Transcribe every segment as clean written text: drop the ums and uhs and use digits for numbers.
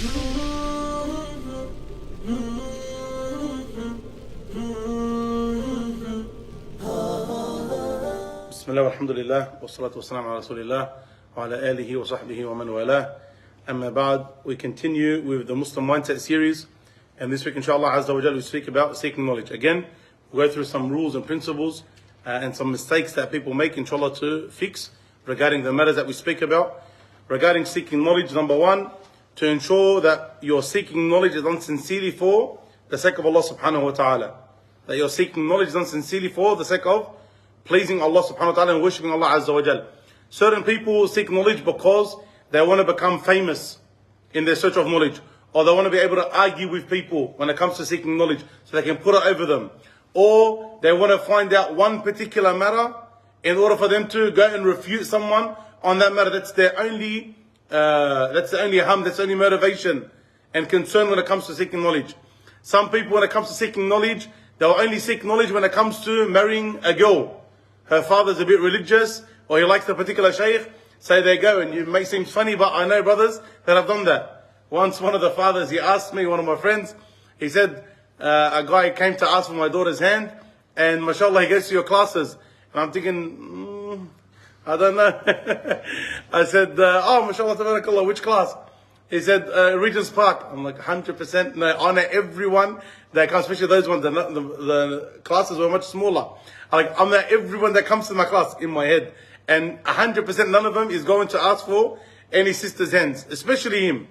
Bismillah, alhamdulillah, wassalatu wassalamu ala rasulillah, wa ala alihi wa sahbihi wa man walah. Amma ba'd, we continue with the Muslim Mindset series, and this week inshallah azza wa jalla we speak about seeking knowledge. Again, we go through some rules and principles and some mistakes that people make inshallah to fix regarding the matters that we speak about. Regarding seeking knowledge, number one, to ensure that you're seeking knowledge is done sincerely for the sake of Allah subhanahu wa ta'ala. That you're seeking knowledge is done sincerely for the sake of pleasing Allah subhanahu wa ta'ala and worshipping Allah azza wa jal. Certain people seek knowledge because they want to become famous in their search of knowledge, or they want to be able to argue with people when it comes to seeking knowledge so they can put it over them, or they want to find out one particular matter in order for them to go and refute someone on that matter. That's the only motivation and concern when it comes to seeking knowledge. Some people, when it comes to seeking knowledge, they'll only seek knowledge when it comes to marrying a girl. Her father's a bit religious, or he likes a particular shaykh, so they go, and it may seem funny, but I know brothers that have done that. Once one of the fathers, he asked me, one of my friends, he said, a guy came to ask for my daughter's hand, and mashallah, he goes to your classes. And I'm thinking, I don't know. I said, oh, mashallah, tabarakallah, which class? He said, Regent's Park. I'm like, 100%. No, I know everyone that comes, especially those ones, the classes were much smaller. I know everyone that comes to my class in my head. And 100% none of them is going to ask for any sister's hands, especially him.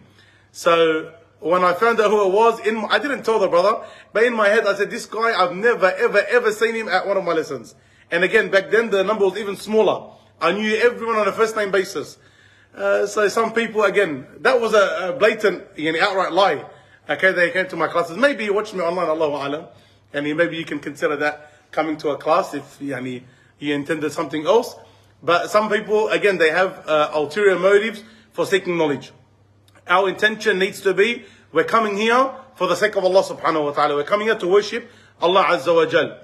So when I found out who it was, I didn't tell the brother, but in my head I said, this guy, I've never, ever seen him at one of my lessons. And again, back then the number was even smaller. I knew everyone on a first name basis. So some people, again, that was a blatant, outright lie. Okay, they came to my classes. Maybe you watched me online, Allahu A'lam, and maybe you can consider that coming to a class if you intended something else. But some people, again, they have ulterior motives for seeking knowledge. Our intention needs to be, we're coming here for the sake of Allah subhanahu wa ta'ala. We're coming here to worship Allah azza wa jal.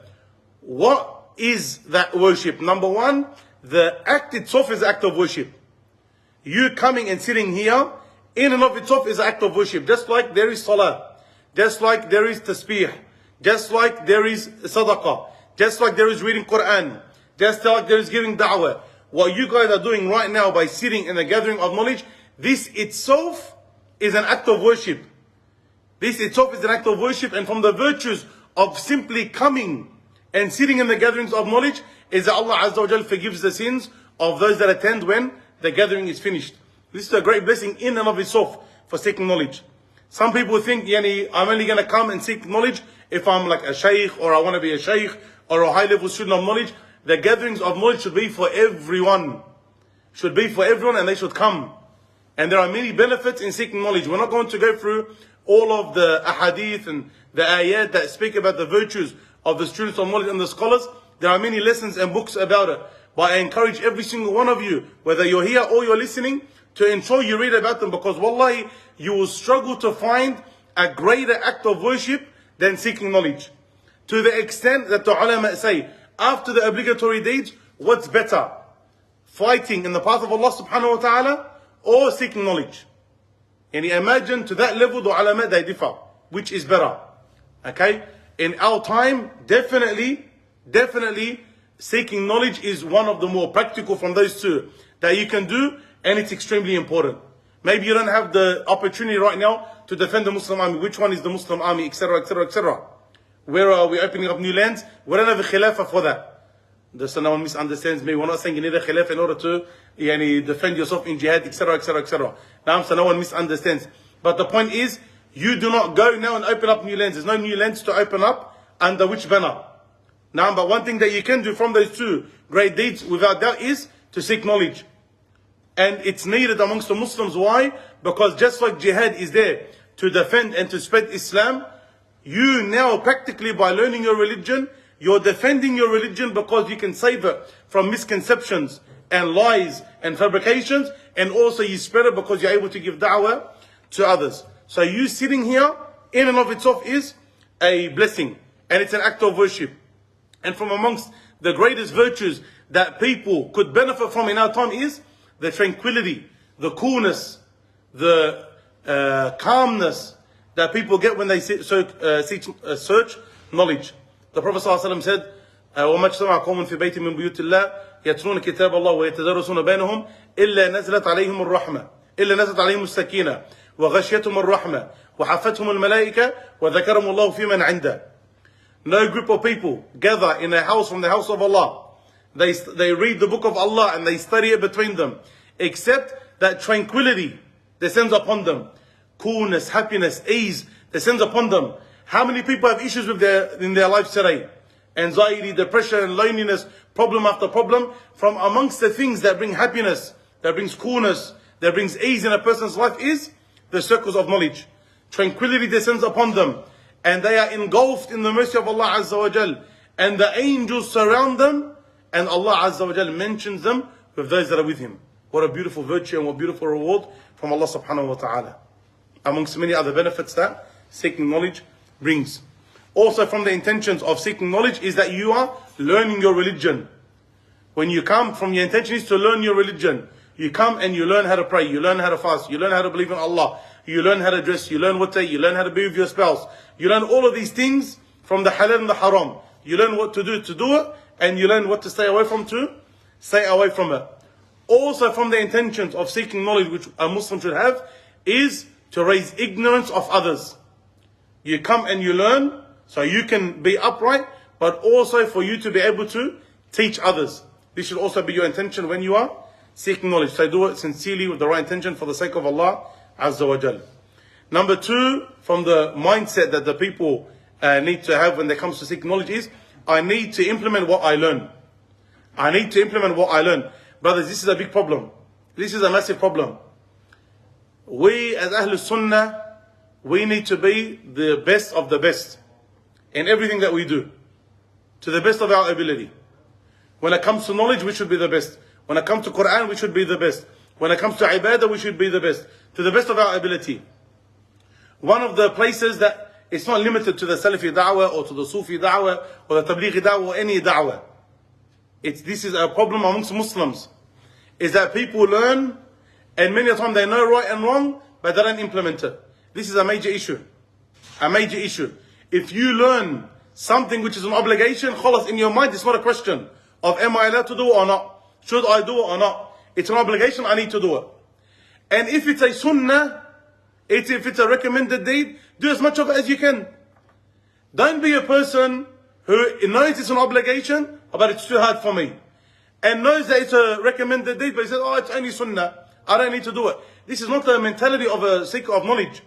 What is that worship? Number one, the act itself is an act of worship. You coming and sitting here, in and of itself is an act of worship. Just like there is salah, just like there is tasbih, just like there is sadaqah, just like there is reading Quran, just like there is giving da'wah. What you guys are doing right now by sitting in a gathering of knowledge, this itself is an act of worship. This itself is an act of worship, and from the virtues of simply coming and sitting in the gatherings of knowledge is that Allah Azza wa Jal forgives the sins of those that attend when the gathering is finished. This is a great blessing in and of itself for seeking knowledge. Some people think, I'm only going to come and seek knowledge if I'm like a shaykh, or I want to be a shaykh, or a high level student of knowledge. The gatherings of knowledge should be for everyone. Should be for everyone, and they should come. And there are many benefits in seeking knowledge. We're not going to go through all of the ahadith and the ayat that speak about the virtues of the students of knowledge and the scholars. There are many lessons and books about it. But I encourage every single one of you, whether you're here or you're listening, to ensure you read about them, because wallahi, you will struggle to find a greater act of worship than seeking knowledge. To the extent that the ulama say, after the obligatory deeds, what's better? Fighting in the path of Allah subhanahu wa ta'ala, or seeking knowledge? And imagine to that level, the ulama, they differ. Which is better? Okay? In our time, definitely, seeking knowledge is one of the more practical from those two that you can do, and it's extremely important. Maybe you don't have the opportunity right now to defend the Muslim army. Which one is the Muslim army, etc., etc., etc. Where are we opening up new lands? We don't have a khilafah for that. So no one misunderstands me. We're not saying you need a khilafah in order to defend yourself in jihad, etc., etc., etc. So no one misunderstands. But the point is, you do not go now and open up new lands. There's no new lands to open up under which banner. Now, but one thing that you can do from those two great deeds, without doubt, is to seek knowledge. And it's needed amongst the Muslims. Why? Because just like jihad is there to defend and to spread Islam, you now practically, by learning your religion, you're defending your religion, because you can save it from misconceptions and lies and fabrications, and also you spread it because you're able to give da'wah to others. So you sitting here, in and of itself, is a blessing, and it's an act of worship. And from amongst the greatest virtues that people could benefit from in our time is the tranquility, the coolness, the calmness that people get when they search knowledge. The Prophet ﷺ said, وَمَا اجْتَمَعَ قَوْمٌ فِي بَيْتٍ مِّن بُيُوتِ اللَّهِ يَتْلُونَ كِتَابَ اللَّهِ وَيَتَدَارَسُونَ بَيْنَهُمْ إِلَّا نَزَلَتْ عَلَيْهِمُ الرَّحْمَةُ إِلَّا نَزَلَتْ عَلَيْهِمُ السَّكِينَةُ وَغَشِيَتْهُمُ الرَّحْمَةُ وَحَفَّتْهُمُ الْمَلَائِكَةُ وَذَكَرَهُمُ اللَّهُ فِي مَنْ عِنْدَهُ. No group of people gather in a house from the house of Allah. They read the book of Allah and they study it between them, except that tranquility descends upon them. Coolness, happiness, ease descends upon them. How many people have issues in their lives today? Anxiety, depression, loneliness, problem after problem. From amongst the things that bring happiness, that brings coolness, that brings ease in a person's life is the circles of knowledge. Tranquility descends upon them, and they are engulfed in the mercy of Allah Azza wa Jal. And the angels surround them, and Allah Azza wa Jal mentions them with those that are with Him. What a beautiful virtue and what beautiful reward from Allah Subhanahu wa Ta'ala. Amongst many other benefits that seeking knowledge brings. Also from the intentions of seeking knowledge is that you are learning your religion. When you come, from your intention is to learn your religion. You come and you learn how to pray, you learn how to fast, you learn how to believe in Allah, you learn how to dress, you learn what to eat, you learn how to be with your spouse. You learn all of these things from the halal and the haram. You learn what to do it, and you learn what to stay away from to stay away from it. Also from the intentions of seeking knowledge which a Muslim should have is to raise ignorance of others. You come and you learn so you can be upright, but also for you to be able to teach others. This should also be your intention when you are seeking knowledge. So do it sincerely with the right intention for the sake of Allah Azza wa Jal. Number two, from the mindset that the people need to have when they comes to seek knowledge is, I need to implement what I learn. I need to implement what I learn. Brothers, this is a big problem. This is a massive problem. We as Ahlul Sunnah, we need to be the best of the best in everything that we do, to the best of our ability. When it comes to knowledge, we should be the best. When it comes to Quran, we should be the best. When it comes to ibadah, we should be the best, to the best of our ability. One of the places that it's not limited to the Salafi da'wah or to the Sufi da'wah or the Tablighi da'wah or any da'wah. This is a problem amongst Muslims, is that people learn and many a time they know right and wrong, but they don't implement it. This is a major issue. A major issue. If you learn something which is an obligation, khalas, in your mind, it's not a question of am I allowed to do it or not? Should I do it or not? It's an obligation, I need to do it. And if it's a sunnah, if it's a recommended deed, do as much of it as you can. Don't be a person who knows it's an obligation, but it's too hard for me. And knows that it's a recommended deed, but he says, oh, it's only sunnah, I don't need to do it. This is not the mentality of a seeker of knowledge.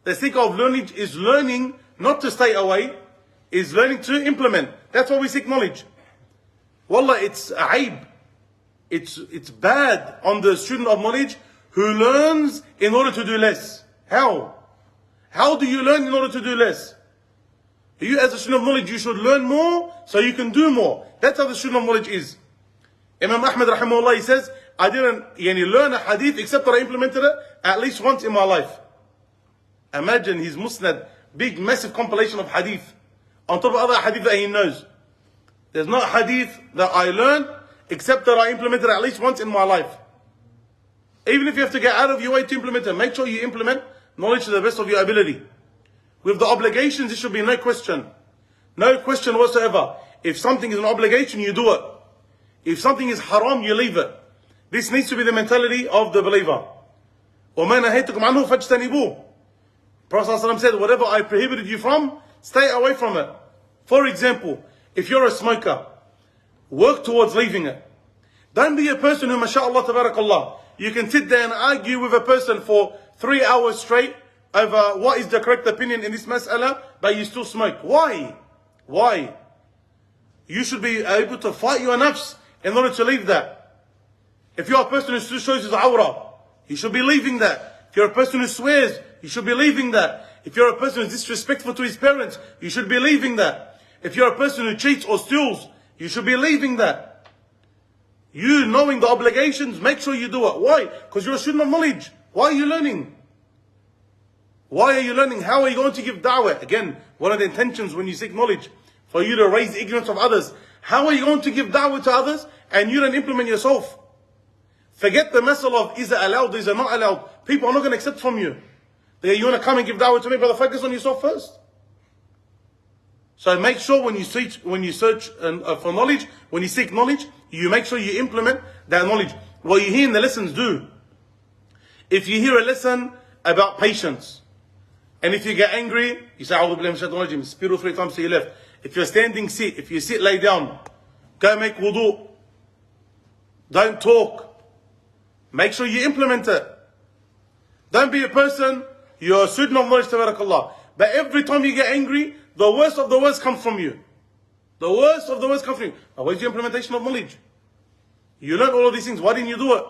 The seeker of knowledge is learning not to stay away, is learning to implement. That's why we seek knowledge. Wallah, it's aib. It's bad on the student of knowledge who learns in order to do less. How? How do you learn in order to do less? You as a student of knowledge, you should learn more so you can do more. That's how the student of knowledge is. Imam Ahmad rahimahullah, he says, I didn't learn a hadith except that I implemented it at least once in my life. Imagine his musnad, big massive compilation of hadith, on top of other hadith that he knows. There's not a hadith that I learned except that I implemented at least once in my life. Even if you have to get out of your way to implement it, make sure you implement knowledge to the best of your ability. With the obligations, there should be no question. No question whatsoever. If something is an obligation, you do it. If something is haram, you leave it. This needs to be the mentality of the believer. وَمَا نَهَيْتُكُمْ عَنْهُ فَاجْتَنِبُوهُ. Prophet ﷺ said, whatever I prohibited you from, stay away from it. For example, if you're a smoker, work towards leaving it. Don't be a person who, mashallah, tabarakallah, you can sit there and argue with a person for 3 hours straight over what is the correct opinion in this mas'ala, but you still smoke. Why? Why? You should be able to fight your nafs in order to leave that. If you're a person who still shows his awrah, you should be leaving that. If you're a person who swears, you should be leaving that. If you're a person who's disrespectful to his parents, you should be leaving that. If you're a person who cheats or steals, you should be leaving that. You knowing the obligations, make sure you do it. Why? Because you're a student of knowledge. Why are you learning? Why are you learning? How are you going to give da'wah? Again, one of the intentions when you seek knowledge, for you to raise the ignorance of others. How are you going to give da'wah to others and you don't implement yourself? Forget the message of is it allowed, is it not allowed. People are not going to accept from you. You want to come and give da'wah to me, brother, focus on yourself first. So make sure when you search for knowledge, when you seek knowledge, you make sure you implement that knowledge. What you hear in the lessons do. If you hear a lesson about patience, and if you get angry, you say, A'udhu billahi minash shaitanir rajim, spit 3 times to your left. If you're standing, sit. If you sit, lay down. Go make wudu. Don't talk. Make sure you implement it. Don't be a person, you're a student of knowledge, tabarakallah. But every time you get angry, the worst of the worst comes from you. The worst of the worst comes from you. Now, where's your implementation of knowledge? You learn all of these things. Why didn't you do it?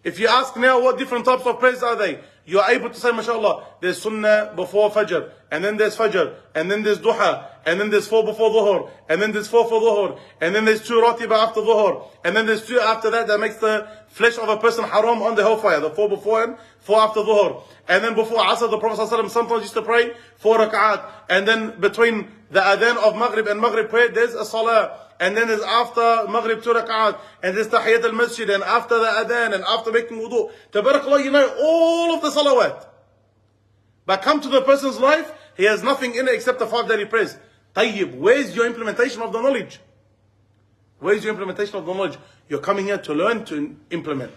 If you ask now what different types of prayers are they, you are able to say, mashallah, there's sunnah before fajr, and then there's fajr, and then there's duha, and then there's 4 before dhuhr, and then there's 4 for dhuhr, and then there's 2 ratiba after dhuhr, and then there's 2 after that makes the flesh of a person haram on the hellfire, the 4 before and 4 after dhuhr. And then before Asr, the Prophet ﷺ sometimes used to pray 4 rak'at, and then between the adhan of Maghrib and Maghrib prayer, there's a salah. And then there's after Maghrib 2 rak'at, and there's Tahiyyat al-Masjid, and after the adhan, and after making wudu. Tabarakallah, you know all of the salawat. But come to the person's life, he has nothing in it except the 5 daily prayers. Tayyib, where's your implementation of the knowledge? Where's your implementation of the knowledge? You're coming here to learn, to implement.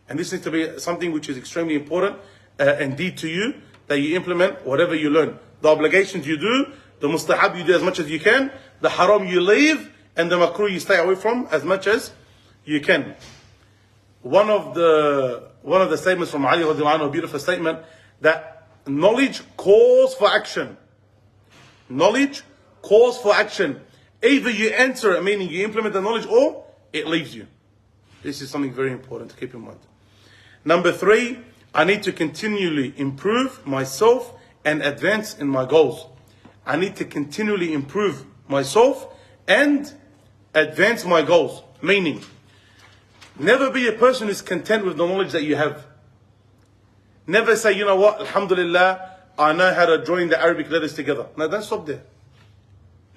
And this needs to be something which is extremely important indeed to you, that you implement whatever you learn. The obligations you do, the mustahab you do as much as you can, the haram you leave, and the makruh you stay away from as much as you can. One of the statements from Ali radiallahu anhu, a beautiful statement, that knowledge calls for action. Knowledge calls for action. Either you answer it, meaning you implement the knowledge, or it leaves you. This is something very important to keep in mind. Number 3, I need to continually improve myself and advance in my goals. I need to continually improve myself and advance my goals. Meaning, never be a person who's content with the knowledge that you have. Never say, you know what, alhamdulillah, I know how to join the Arabic letters together. No, don't stop there.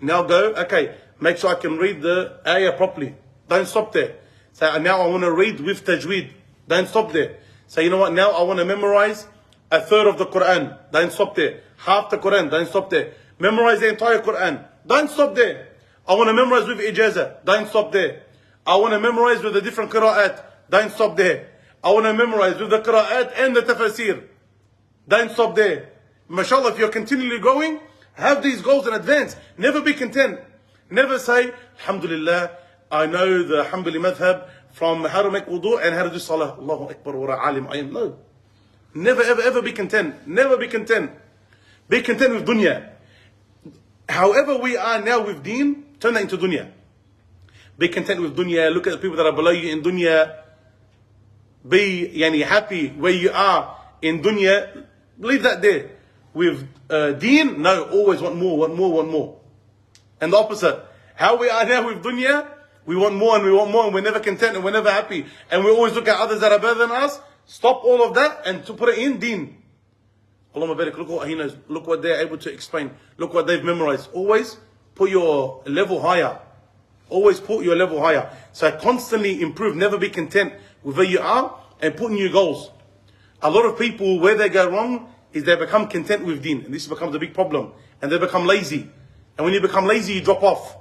Now go, okay, make sure I can read the ayah properly. Don't stop there. Say, now I want to read with tajweed. Don't stop there. Say, you know what, now I want to memorize 1/3 of the Quran. Don't stop there. Half the Quran. Don't stop there. Memorize the entire Quran. Don't stop there. I want to memorize with ijazah. Don't stop there. I want to memorize with the different qira'at. Don't stop there. I want to memorize with the qira'at and the tafsir. Don't stop there. MashaAllah, if you're continually growing, have these goals in advance. Never be content. Never say, alhamdulillah, I know the Hanbali madhab from how to make wudu and how to do salah. Allahu Akbar wa alim I am. No. Never ever ever be content. Never be content. Be content with dunya. However we are now with deen, turn that into dunya. Be content with dunya. Look at the people that are below you in dunya. Be happy where you are in dunya. Leave that there. With deen, no, always want more, want more, want more. And the opposite. How we are now with dunya, we want more and we want more and we're never content and we're never happy. And we always look at others that are better than us. Stop all of that and to put it in deen. Allahumma barik, look what he knows. Look what they're able to explain. Look what they've memorized. Always put your level higher. Always put your level higher. So constantly improve. Never be content with where you are and put new goals. A lot of people, where they go wrong is they become content with deen. And this becomes a big problem. And they become lazy. And when you become lazy, you drop off.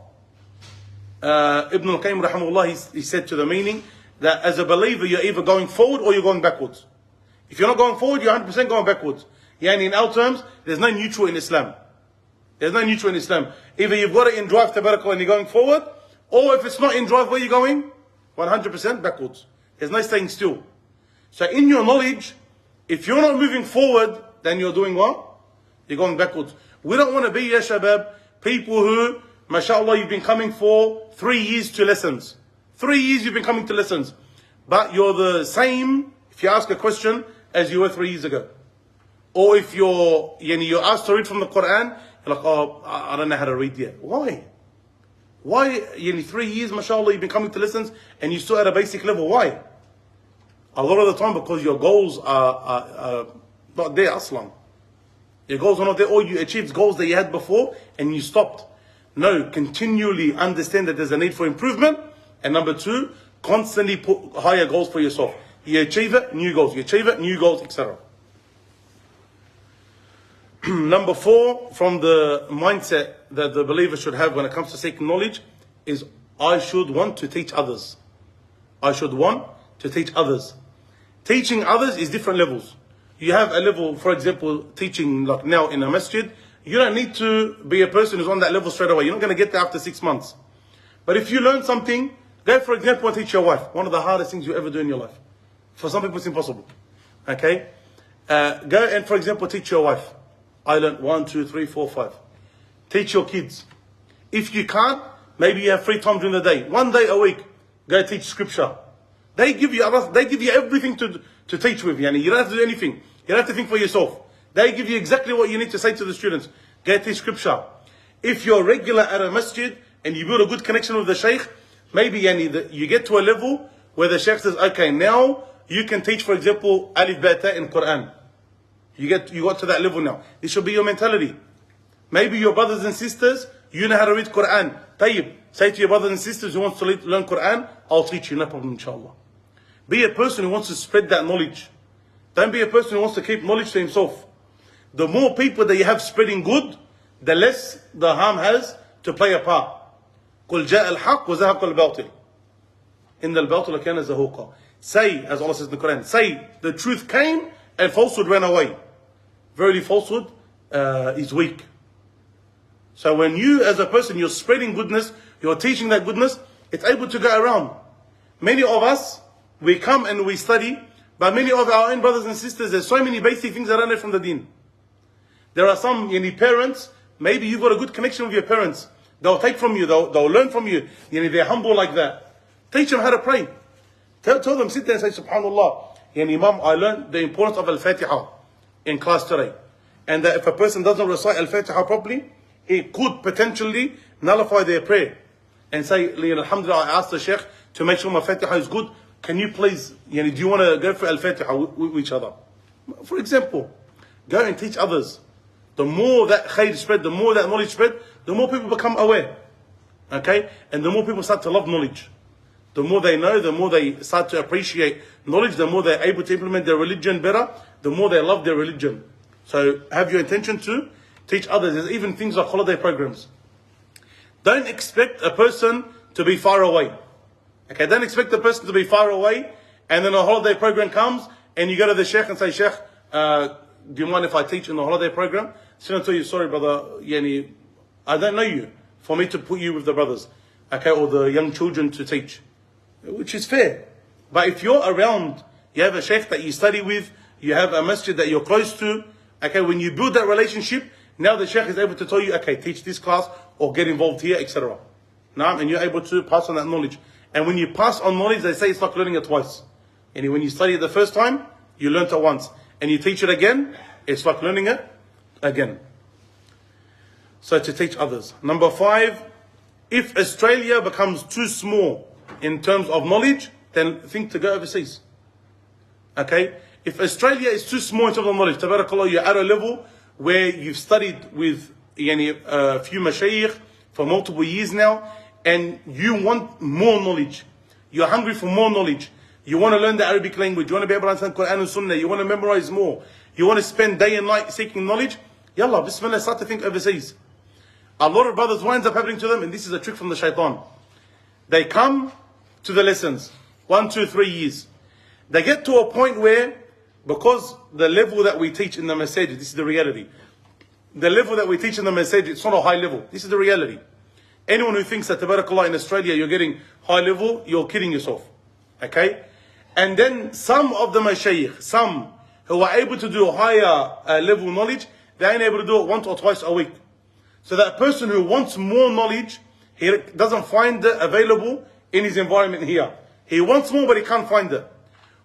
Ibn al-Qayyim rahimahullah, he said to the meaning that as a believer, you're either going forward or you're going backwards. If you're not going forward, you're 100% going backwards. In our terms, there's no neutral in Islam. There's no neutral in Islam. Either you've got it in drive tabarakah and you're going forward, or if it's not in drive, where you're going? 100% backwards. There's no staying still. So in your knowledge, if you're not moving forward, then you're doing what? You're going backwards. We don't want to be, ya shabab, people who, mashallah, you've been coming for 3 years to lessons. 3 years you've been coming to lessons. But you're the same, if you ask a question, as you were 3 years ago. Or if you're asked to read from the Quran, you're like, oh, I don't know how to read yet. Why? Why, 3 years, mashallah, you've been coming to lessons and you're still at a basic level. Why? A lot of the time because your goals are not there, aslan. Your goals are not there, or you achieved goals that you had before and you stopped. No, continually understand that there's a need for improvement. And number 2, constantly put higher goals for yourself. You achieve it, new goals. You achieve it, new goals, etc. Number 4, from the mindset that the believer should have when it comes to seeking knowledge, is I should want to teach others. I should want to teach others. Teaching others is different levels. You have a level, for example, teaching like now in a masjid. You don't need to be a person who's on that level straight away. You're not going to get there after 6 months. But if you learn something, go for example and teach your wife. One of the hardest things you ever do in your life. For some people it's impossible. Okay? Go and for example teach your wife. I learned 1, 2, 3, 4, 5. Teach your kids. If you can't, maybe you have free time during the day. 1 day a week, go teach scripture. They give you everything to teach with. Yani. You don't have to do anything. You don't have to think for yourself. They give you exactly what you need to say to the students. Go teach scripture. If you're regular at a masjid and you build a good connection with the shaykh, maybe you get to a level where the shaykh says, okay, now you can teach, for example, Alif Ba Ta in Quran. You got to that level now. This should be your mentality. Maybe your brothers and sisters, you know how to read Quran. Tayyib, say to your brothers and sisters who wants to learn Quran, I'll teach you, no problem, inshallah. Be a person who wants to spread that knowledge. Don't be a person who wants to keep knowledge to himself. The more people that you have spreading good, the less the harm has to play a part. قُلْ جَاءَ الْحَقُّ وَزَهَقَ الْبَاطِلِ إِنَّ الْبَاطِلَ كَانَ زَهُوقًا. Say, as Allah says in the Quran, say, the truth came and falsehood ran away. Verily falsehood is weak. So when you as a person, you're spreading goodness, you're teaching that goodness, it's able to go around. Many of us, we come and we study, but many of our own brothers and sisters, there's so many basic things that are not from the deen. There are some parents, maybe you've got a good connection with your parents. They'll take from you, they'll learn from you. They're humble like that. Teach them how to pray. Tell them, sit there and say, Subhanallah. Imam, I learned the importance of Al-Fatiha in class today. And that if a person doesn't recite Al-Fatiha properly, it could potentially nullify their prayer. And say, Alhamdulillah, I asked the Shaykh to make sure my Fatiha is good. Can you please, do you want to go for Al-Fatiha with each other? For example, go and teach others. The more that khair spread, the more that knowledge spread, the more people become aware. Okay? And the more people start to love knowledge. The more they know, the more they start to appreciate knowledge, the more they're able to implement their religion better, the more they love their religion. So have your intention to teach others. There's even things like holiday programs. Don't expect a person to be far away. Okay, don't expect a person to be far away and then a holiday program comes and you go to the Shaykh and say, Shaykh, do you mind if I teach in the holiday program? So I'll tell you, sorry brother, I don't know you for me to put you with the brothers, okay, or the young children to teach, which is fair. But if you're around, you have a Shaykh that you study with, you have a masjid that you're close to, okay, when you build that relationship, now the Shaykh is able to tell you, okay, teach this class or get involved here, etc. Now, and you're able to pass on that knowledge. And when you pass on knowledge, they say it's like learning it twice. And when you study it the first time, you learnt it once. And you teach it again, it's like learning it again. So to teach others. Number 5, if Australia becomes too small in terms of knowledge, then think to go overseas. Okay? If Australia is too small in terms of knowledge, tabarakallah, you're at a level where you've studied with a few mashayikh for multiple years now, and you want more knowledge. You're hungry for more knowledge. You want to learn the Arabic language. You want to be able to understand Quran and Sunnah. You want to memorize more. You want to spend day and night seeking knowledge. Yallah, bismillah, start to think overseas. A lot of brothers, what ends up happening to them, and this is a trick from the shaitan. They come to the lessons, 1, 2, 3 years. They get to a point where, because the level that we teach in the masjid, this is the reality. The level that we teach in the masjid, it's not a high level. This is the reality. Anyone who thinks that, tabarakallah, in Australia you're getting high level, you're kidding yourself. Okay? And then some of the mashayikh, some who are able to do higher level knowledge, they ain't able to do it 1 or twice a week. So that person who wants more knowledge, he doesn't find it available in his environment here. He wants more, but he can't find it.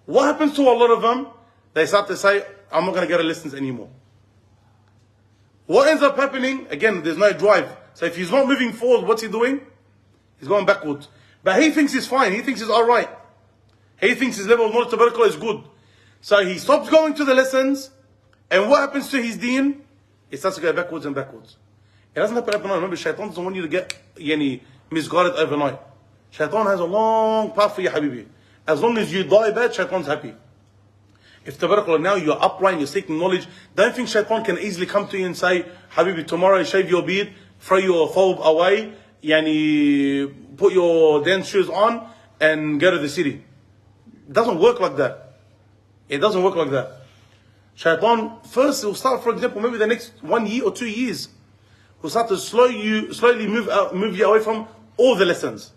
What happens to a lot of them? They start to say, I'm not going to go to lessons anymore. What ends up happening? Again, there's no drive. So if he's not moving forward, what's he doing? He's going backwards. But he thinks he's fine. He thinks he's alright. He thinks his level of knowledge tabarakallah is good. So he stops going to the lessons. And what happens to his deen? It starts to go backwards and backwards. It doesn't happen overnight. Remember, shaitan doesn't want you to get misguided overnight. Shaitan has a long path for you, habibi. As long as you die bad, shaitan's happy. If tabarakallah now you're upright, you're seeking knowledge, don't think shaitan can easily come to you and say, Habibi, tomorrow shave your beard, throw your thobe away, yani, put your dance shoes on and go to the city. It doesn't work like that. It doesn't work like that. Shaitan, first it will start, for example, maybe the next 1 year or 2 years, will start to slowly move you away from all the lessons.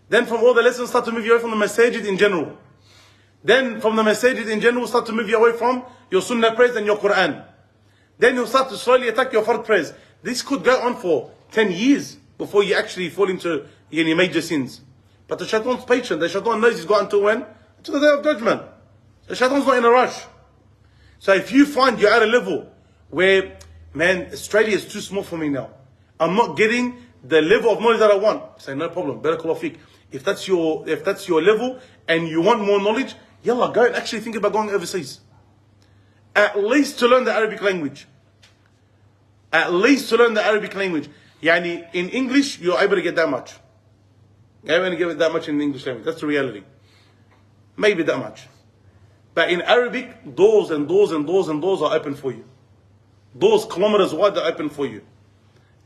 Then from all the lessons, start to move you away from the masajid in general. Then from the masajid in general, start to move you away from your sunnah prayers and your Quran. Then he'll start to slowly attack your fard prayers. This could go on for 10 years before you actually fall into any major sins. But the shaitan's patient. The shaitan knows he's got until when? Until the day of judgment. The shaitan's not in a rush. So if you find you're at a level where, man, Australia is too small for me now, I'm not getting the level of knowledge that I want, say no problem, barakallahu feek. If that's your level and you want more knowledge, yalla, go and actually think about going overseas. At least to learn the Arabic language. At least to learn the Arabic language. Yani, in English, you're able to get that much. You're able to get that much in the English language. That's the reality. Maybe that much. But in Arabic, doors and doors and doors and doors are open for you. Doors kilometers wide are open for you.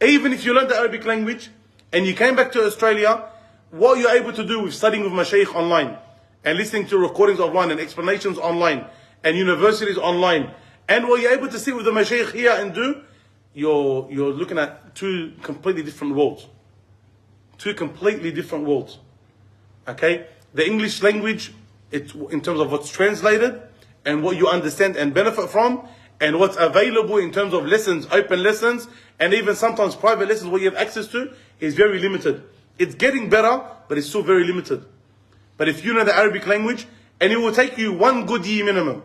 Even if you learn the Arabic language and you came back to Australia, what you're able to do with studying with Mashaykh online and listening to recordings online and explanations online and universities online, and what you're able to sit with the Mashaykh here and do, you're looking at two completely different worlds. Two completely different worlds. Okay? The English language, it's in terms of what's translated and what you understand and benefit from, and what's available in terms of lessons, open lessons, and even sometimes private lessons what you have access to, is very limited. It's getting better, but it's still very limited. But if you know the Arabic language, and it will take you 1 good year minimum.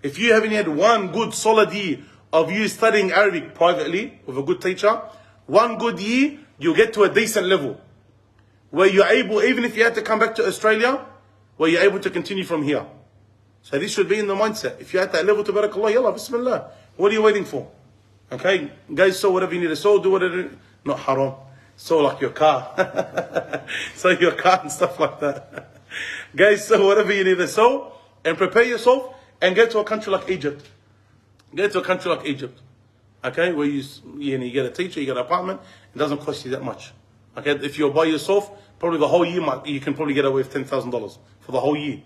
If you haven't had 1 good solid year of you studying Arabic privately with a good teacher, 1 good year, you'll get to a decent level. Where you're able, even if you had to come back to Australia, where you're able to continue from here. So this should be in the mindset. If you're at that level, tabarakallah, yalla, bismillah. What are you waiting for? Okay, guys, sew whatever you need to sew, do whatever, not haram. Sew like your car. Sew your car and stuff like that. Guys, sew whatever you need to sew, and prepare yourself, and get to a country like Egypt. Get to a country like Egypt. Okay, where you get a teacher, you get an apartment, it doesn't cost you that much. Okay, if you're by yourself, probably the whole year, you can probably get away with $10,000 for the whole year.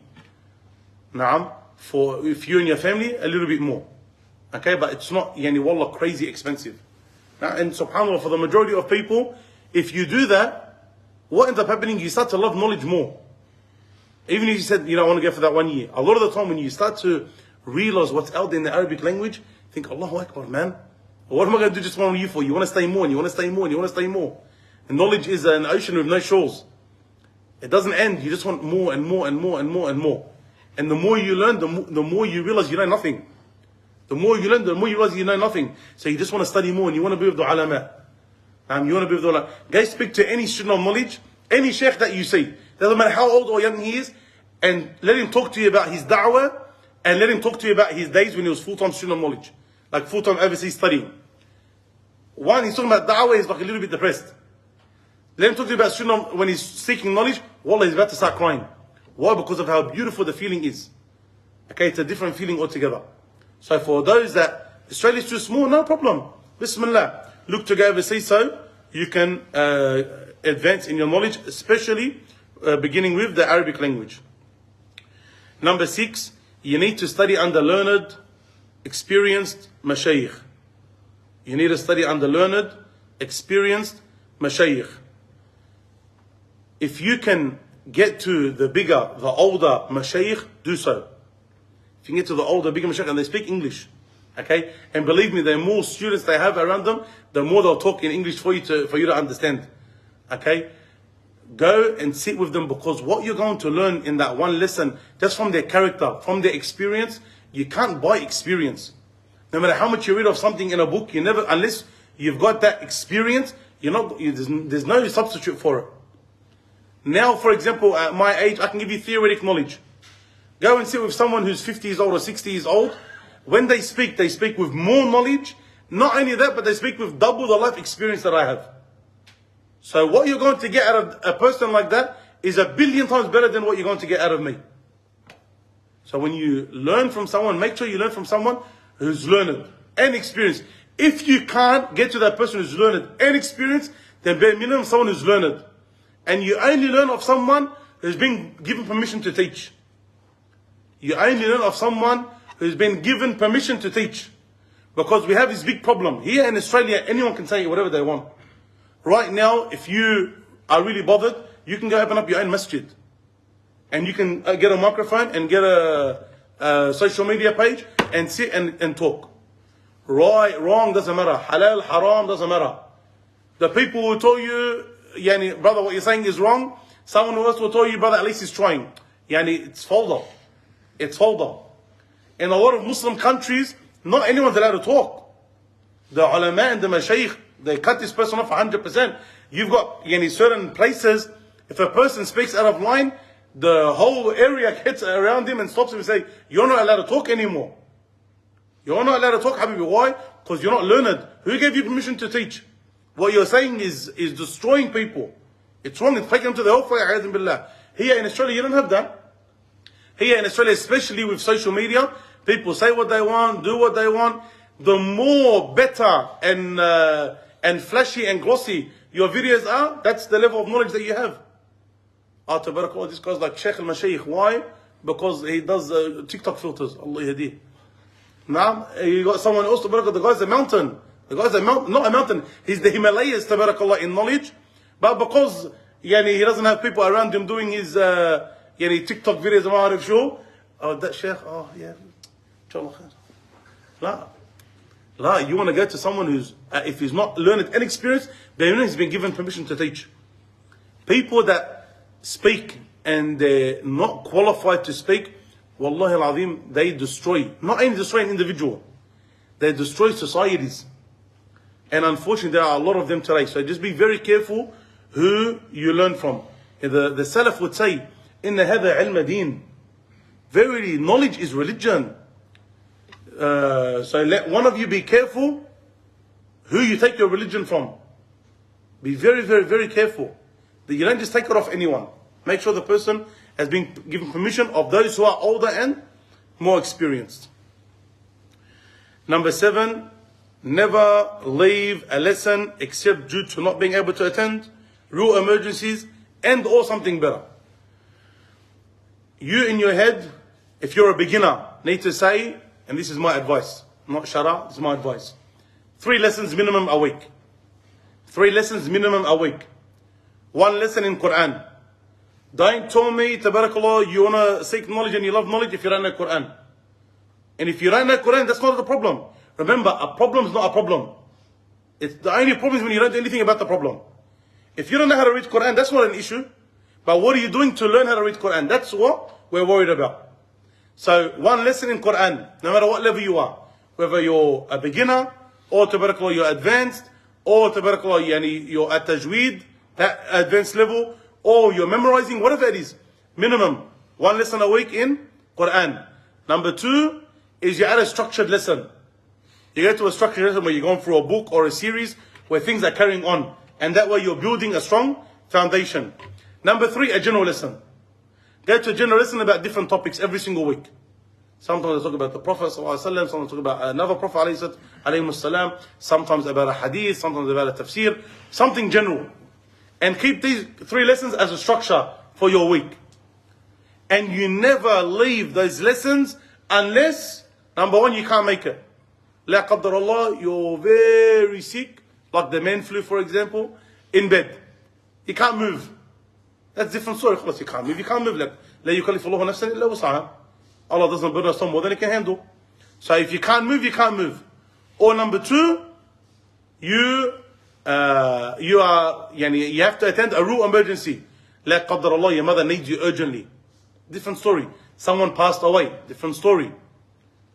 Naam, for if you and your family, a little bit more. Okay, but it's not, wallah, crazy expensive. Now, and subhanAllah, for the majority of people, if you do that, what ends up happening, you start to love knowledge more. Even if you said, I want to go for that 1 year. A lot of the time when you start to realize what's out there in the Arabic language, think, Allahu Akbar, man. What am I going to do just 1 year for? You want to stay more, and you want to stay more, and you want to stay more. And knowledge is an ocean with no shores. It doesn't end. You just want more and more and more and more and more. And the more you learn, the more you realize you know nothing. The more you learn, the more you realize you know nothing. So you just want to study more, and you want to be with the ulama. You want to be with the ulama. Guys, speak to any student of knowledge, any sheikh that you see. Doesn't matter how old or young he is, and let him talk to you about his da'wah, and let him talk to you about his days when he was full-time student of knowledge. Like full-time overseas studying. One, he's talking about da'wah, he's like a little bit depressed. Let him talk to you about student when he's seeking knowledge, wallah, he's about to start crying. Why? Because of how beautiful the feeling is. Okay, it's a different feeling altogether. So for those that Australia's too small, no problem. Bismillah. Look to go overseas so you can advance in your knowledge, especially beginning with the Arabic language. Number 6, you need to study under learned, experienced mashayikh. You need to study under learned, experienced mashayikh. If you can get to the bigger, the older mashayikh, do so. If you can get to the older, bigger mashayikh, and they speak English, okay? And believe me, the more students they have around them, the more they'll talk in English for you to understand, okay? Go and sit with them, because what you're going to learn in that one lesson, just from their character, from their experience, you can't buy experience. No matter how much you read of something in a book, you never, unless you've got that experience, there's no substitute for it. Now, for example, at my age, I can give you theoretic knowledge. Go and sit with someone who's 50 years old or 60 years old. When they speak with more knowledge. Not only that, but they speak with double the life experience that I have. So what you're going to get out of a person like that is 1 billion times better than what you're going to get out of me. So when you learn from someone, make sure you learn from someone who's learned and experienced. If you can't get to that person who's learned and experienced, then bare minimum someone who's learned. And you only learn of someone who's been given permission to teach. You only learn of someone who's been given permission to teach. Because we have this big problem. Here in Australia, anyone can say whatever they want. Right now, if you are really bothered, you can go open up your own masjid. And you can get a microphone and get a social media page and sit and talk. Right, wrong, doesn't matter. Halal, haram, doesn't matter. The people who told you, yani, brother, what you're saying is wrong. Someone else will tell you, brother, at least he's trying. Yani, it's fawda. It's fawda. In a lot of Muslim countries, not anyone's allowed to talk. The ulama and the mashaykh, they cut this person off 100%. You've got yani, certain places, if a person speaks out of line, the whole area gets around him and stops him and say, you're not allowed to talk anymore. You're not allowed to talk, Habibi. Why? Because you're not learned. Who gave you permission to teach? What you're saying is destroying people. It's wrong. It's taking them to the hellfire. Here in Australia, you don't have that. Here in Australia, especially with social media, people say what they want, do what they want. The more better and flashy and glossy your videos are, that's the level of knowledge that you have. Tabarakallah, this guy's like Shaykh al-Mashayikh. Why? Because he does TikTok filters. Allah yahdi. Now, you got someone else, tabarakallah, the guy's a mountain. The guy's a mountain, not a mountain. He's the Himalayas, tabarakallah, in knowledge. But because yani, he doesn't have people around him doing his yani, TikTok videos, I'm sure. Oh, that Shaykh, oh yeah. Inshallah khair. La, you want to go to someone who's, if he's not learned and experienced, then he's been given permission to teach. People that speak and they're not qualified to speak, wallahi al-azim, they destroy, not only destroy an individual, they destroy societies. And unfortunately, there are a lot of them today. So just be very careful who you learn from. The Salaf would say, Inna hadha ilma deen. Verily, knowledge is religion. So let one of you be careful who you take your religion from. Be very, very, very careful. That you don't just take it off anyone. Make sure the person has been given permission of those who are older and more experienced. Number 7, never leave a lesson except due to not being able to attend, real emergencies, and or something better. You in your head, if you're a beginner, need to say, and this is my advice, not shara, this is my advice. 3 lessons minimum a week. 3 lessons minimum a week. 1 lesson in Quran. Don't tell me, tabarakallah, you want to seek knowledge and you love knowledge if you don't know Quran. And if you don't know Quran, that's not the problem. Remember, a problem is not a problem. It's the only problem is when you don't do anything about the problem. If you don't know how to read Quran, that's not an issue. But what are you doing to learn how to read Quran? That's what we're worried about. So 1 lesson in Quran, no matter what level you are, whether you're a beginner, or tabarakallah, you're advanced, or tabarakallah, yani, you're at tajweed, that advanced level, or you're memorizing, whatever it is, minimum 1 lesson a week in Quran. Number 2 is you add a structured lesson. You get to a structured lesson where you're going through a book or a series where things are carrying on. And that way you're building a strong foundation. Number 3, a general lesson. Go to a general lesson about different topics every single week. Sometimes I talk about the Prophet ﷺ, sometimes I talk about another Prophet ﷺ, sometimes about a hadith, sometimes about a tafsir, something general. And keep these 3 lessons as a structure for your week. And you never leave those lessons unless, number 1, you can't make it. La qaddar Allah, you're very sick, like the man flu, for example, in bed. You can't move. That's a different story. You can't move. You can't move. Like, La yukallifu Allahu nafsan illa wus'aha. Allah doesn't burden us more than He can handle. So if you can't move, you can't move. Or number 2, you have to attend a real emergency. La qaddar Allah, your mother needs you urgently. Different story. Someone passed away. Different story.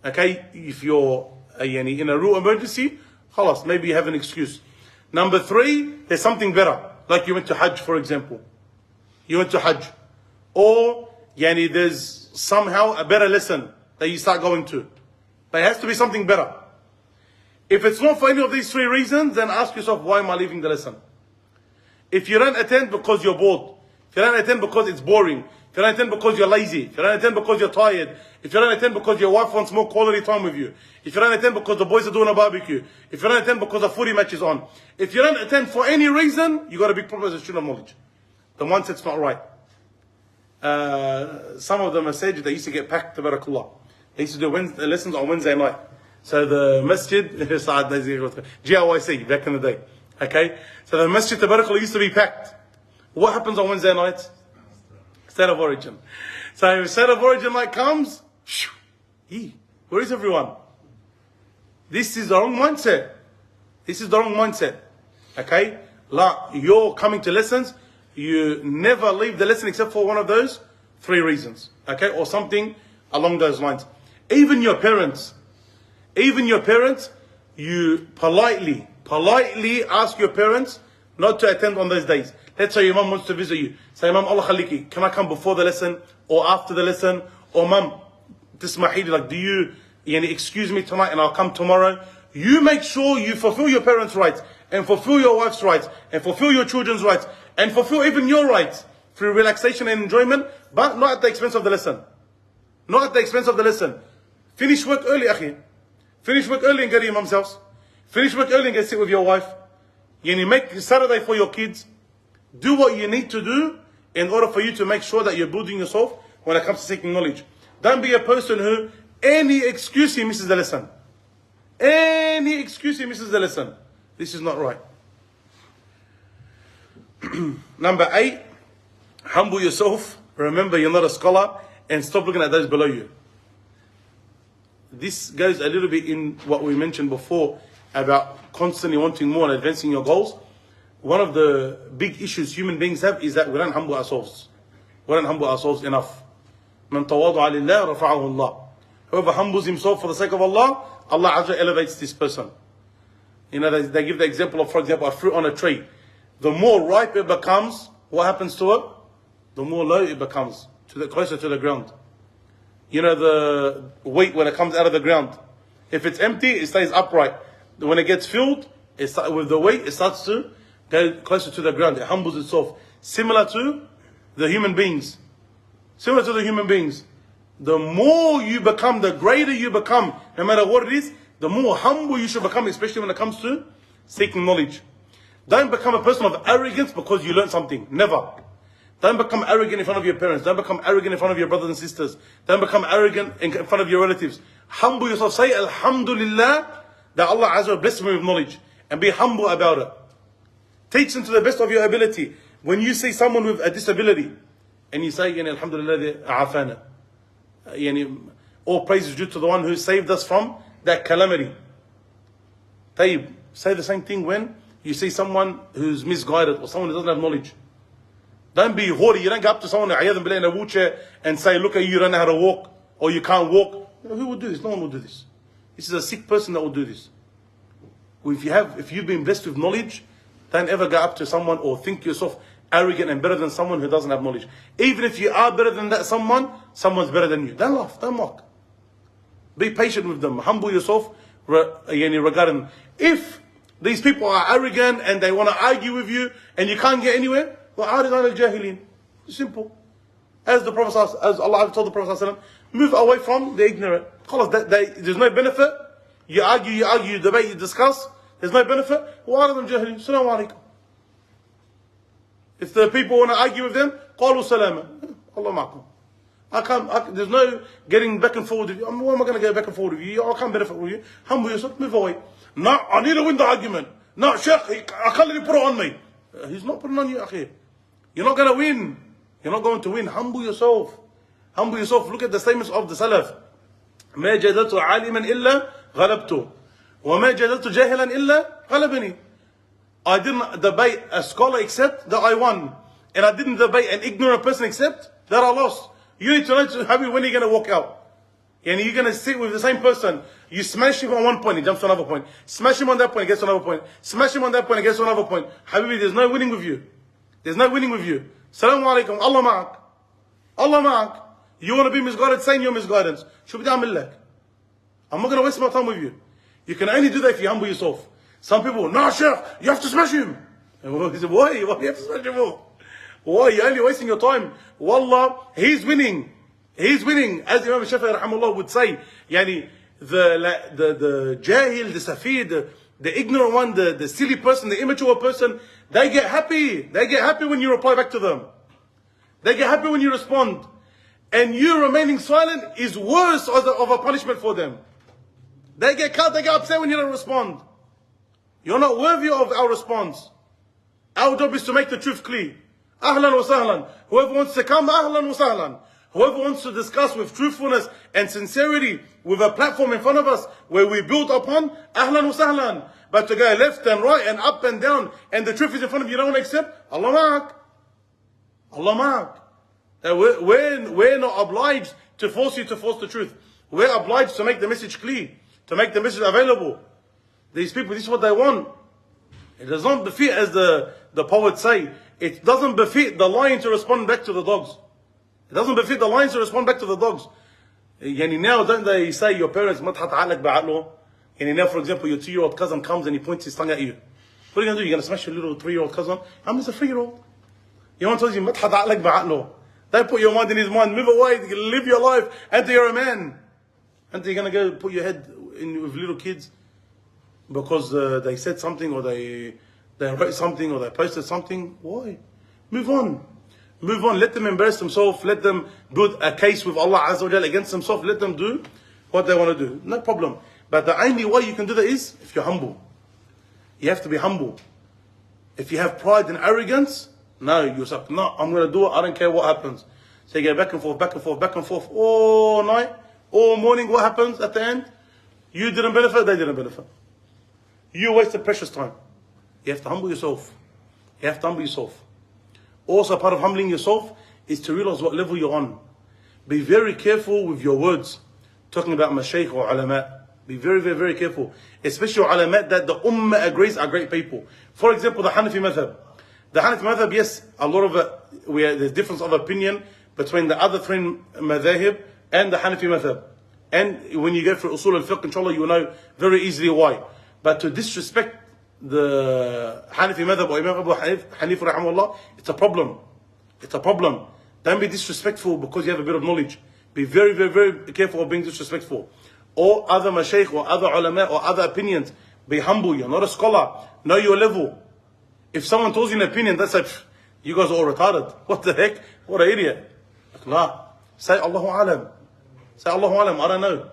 Okay, if you're in a real emergency, khalas, maybe you have an excuse. Number 3, there's something better. Like you went to Hajj, for example. You went to Hajj. Or there's somehow a better lesson that you start going to. But it has to be something better. If it's not for any of these 3 reasons, then ask yourself, why am I leaving the lesson? If you don't attend because you're bored, if you don't attend because it's boring, if you don't attend because you're lazy, if you don't attend because you're tired, if you don't attend because your wife wants more quality time with you, if you don't attend because the boys are doing a barbecue, if you don't attend because a footy match is on, if you don't attend for any reason, you got a big problem as a student of knowledge. The mindset's not right. Some of the masajid, they used to get packed, tabarakallah. They used to do lessons on Wednesday night. So the masjid, GIYC, back in the day. Okay? So the masjid, tabarakallah, used to be packed. What happens on Wednesday nights? State of origin. So if state of origin night comes, where is everyone? This is the wrong mindset. This is the wrong mindset. Okay? You're coming to lessons, you never leave the lesson except for one of those 3 reasons. Okay? Or something along those lines. Even your parents, you politely ask your parents not to attend on those days. Let's say your mom wants to visit you. Say, Mom, Allah khaliki, can I come before the lesson or after the lesson? Or Mom, tismahili, like, do you excuse me tonight and I'll come tomorrow? You make sure you fulfill your parents' rights and fulfill your wife's rights and fulfill your children's rights and fulfill even your rights through relaxation and enjoyment, but not at the expense of the lesson. Not at the expense of the lesson. Finish work early, akhi. Finish work early and go to your mom's house. Finish work early and go sit with your wife. Make Saturday for your kids. Do what you need to do in order for you to make sure that you're building yourself when it comes to seeking knowledge. Don't be a person who, any excuse he misses the lesson. Any excuse he misses the lesson. This is not right. Number 8, humble yourself. Remember you're not a scholar and stop looking at those below you. This goes a little bit in what we mentioned before about constantly wanting more and advancing your goals. One of the big issues human beings have is that we don't humble ourselves. We don't humble ourselves enough. من تواضع لله رفعه الله. Whoever humbles himself for the sake of Allah, Allah Azza elevates this person. They give the example of, for example, a fruit on a tree. The more ripe it becomes, what happens to it? The more low it becomes, closer to the ground. The weight when it comes out of the ground. If it's empty, it stays upright. When it gets filled, with the weight, it starts to go closer to the ground. It humbles itself. Similar to the human beings. Similar to the human beings. The more you become, the greater you become, no matter what it is, the more humble you should become, especially when it comes to seeking knowledge. Don't become a person of arrogance because you learned something. Never. Don't become arrogant in front of your parents. Don't become arrogant in front of your brothers and sisters. Don't become arrogant in front of your relatives. Humble yourself. Say Alhamdulillah that Allah Azza wa blessed me with knowledge. And be humble about it. Teach them to the best of your ability. When you see someone with a disability, and you say, Alhamdulillah, afana. All praise is due to the one who saved us from that calamity. Tayyib, say the same thing when you see someone who's misguided or someone who doesn't have knowledge. Don't be haughty. You don't go up to someone in a wheelchair and say, look at you don't know how to walk or you can't walk. Who would do this? No one will do this. This is a sick person that will do this. If you've been blessed with knowledge, don't ever go up to someone or think yourself arrogant and better than someone who doesn't have knowledge. Even if you are better than that someone's better than you. Don't laugh, don't mock. Be patient with them. Humble yourself regarding them. If these people are arrogant and they want to argue with you and you can't get anywhere, it's simple. As Allah told the Prophet, move away from the ignorant. There's no benefit. You argue, you debate, you discuss. There's no benefit. Assalamu alaikum. If the people want to argue with them, قالوا سلاما. Allah ma'akum. There's no getting back and forward with you. Why am I going to get back and forward with you? I can't benefit with you. Humble yourself, move away. No, I need to win the argument. No, Shaykh, I can't let him put it on me. He's not putting on you, akhi. You're not going to win. You're not going to win. Humble yourself. Humble yourself. Look at the statements of the Salaf. ما جدلت عالما إلا غلبته وما جدلت جاهلا إلا غلبني. I didn't debate a scholar except that I won. And I didn't debate an ignorant person except that I lost. You need to know when you're going to walk out. And you're going to sit with the same person. You smash him on one point, he jumps to another point. Smash him on that point, he gets to another point. Smash him on that point, he gets to another point. Habibi, there's no winning with you. There's no winning with you. Salaam alaikum, Allah ma'ak. Allah ma'ak. You want to be misguided, say your misguidance. I'm not going to waste my time with you. You can only do that if you humble yourself. Some people, no, Shaykh, you have to smash him. And he said, why? Why do you have to smash him for? Why? You're only wasting your time. Wallah, he's winning. He's winning. As Imam Shafi'i rahimahullah would say, yani, the jahil, the safir, the ignorant one, the silly person, the immature person, they get happy. They get happy when you reply back to them. They get happy when you respond. And you remaining silent is worse of a punishment for them. They get cut, they get upset when you don't respond. You're not worthy of our response. Our job is to make the truth clear. Ahlan wa sahlan. Whoever wants to come, ahlan wa sahlan. Whoever wants to discuss with truthfulness and sincerity, with a platform in front of us where we build upon, ahlan wa sahlan. But to go left and right and up and down, and the truth is in front of you, you don't want to accept, Allah ma'ak. Allah ma'ak. We're not obliged to force you to force the truth. We're obliged to make the message clear, to make the message available. These people, this is what they want. It does not befit, as the poets say, it doesn't befit the lion to respond back to the dogs. It doesn't befit the lions to respond back to the dogs. Yani now, don't they say your parents, مَتْحَتْ عَلَكْ بَعَقْلُهُ? Yani now, for example, your 2-year-old cousin comes and he points his tongue at you. What are you going to do? You're going to smash your little 3-year-old cousin? I'm just a 3-year-old. Your mom tells you, مَتْحَتْ عَلَكْ بَعَقْلُهُ. Don't put your mind in his mind. Move away. Live your life. Until you're a man. Until you're going to go put your head in with little kids because they said something, or they wrote something, or they posted something. Why? Move on. Move on. Let them embarrass themselves. Let them build a case with Allah Azza wa Jalla against themselves. Let them do what they want to do. No problem. But the only way you can do that is if you're humble. You have to be humble. If you have pride and arrogance, no, you're like, no, I'm going to do it. I don't care what happens. So you go back and forth, back and forth, back and forth all night, all morning. What happens at the end? You didn't benefit, they didn't benefit. You wasted precious time. You have to humble yourself. You have to humble yourself. Also, part of humbling yourself is to realize what level you're on. Be very careful with your words. Talking about mashaykh or ulama. Be very, very, very careful. Especially ulama that the ummah agrees are great people. For example, the Hanafi madhab. The Hanafi madhab, yes, a lot of there's difference of opinion between the other 3 madhahib and the Hanafi madhab. And when you go through usul al-fiqh, inshallah, you will know very easily why. But to disrespect the Hanafi madhab or Imam Abu Hanifa rahimahullah, it's a problem. It's a problem. Don't be disrespectful because you have a bit of knowledge. Be very, very, very careful of being disrespectful. Or other mashaykh or other ulama or other opinions. Be humble. You're not a scholar. Know your level. If someone tells you an opinion, that's like, you guys are all retarded. What the heck? What an idiot. Like, nah. Say Allahu alam. Say Allahu alam, I don't know.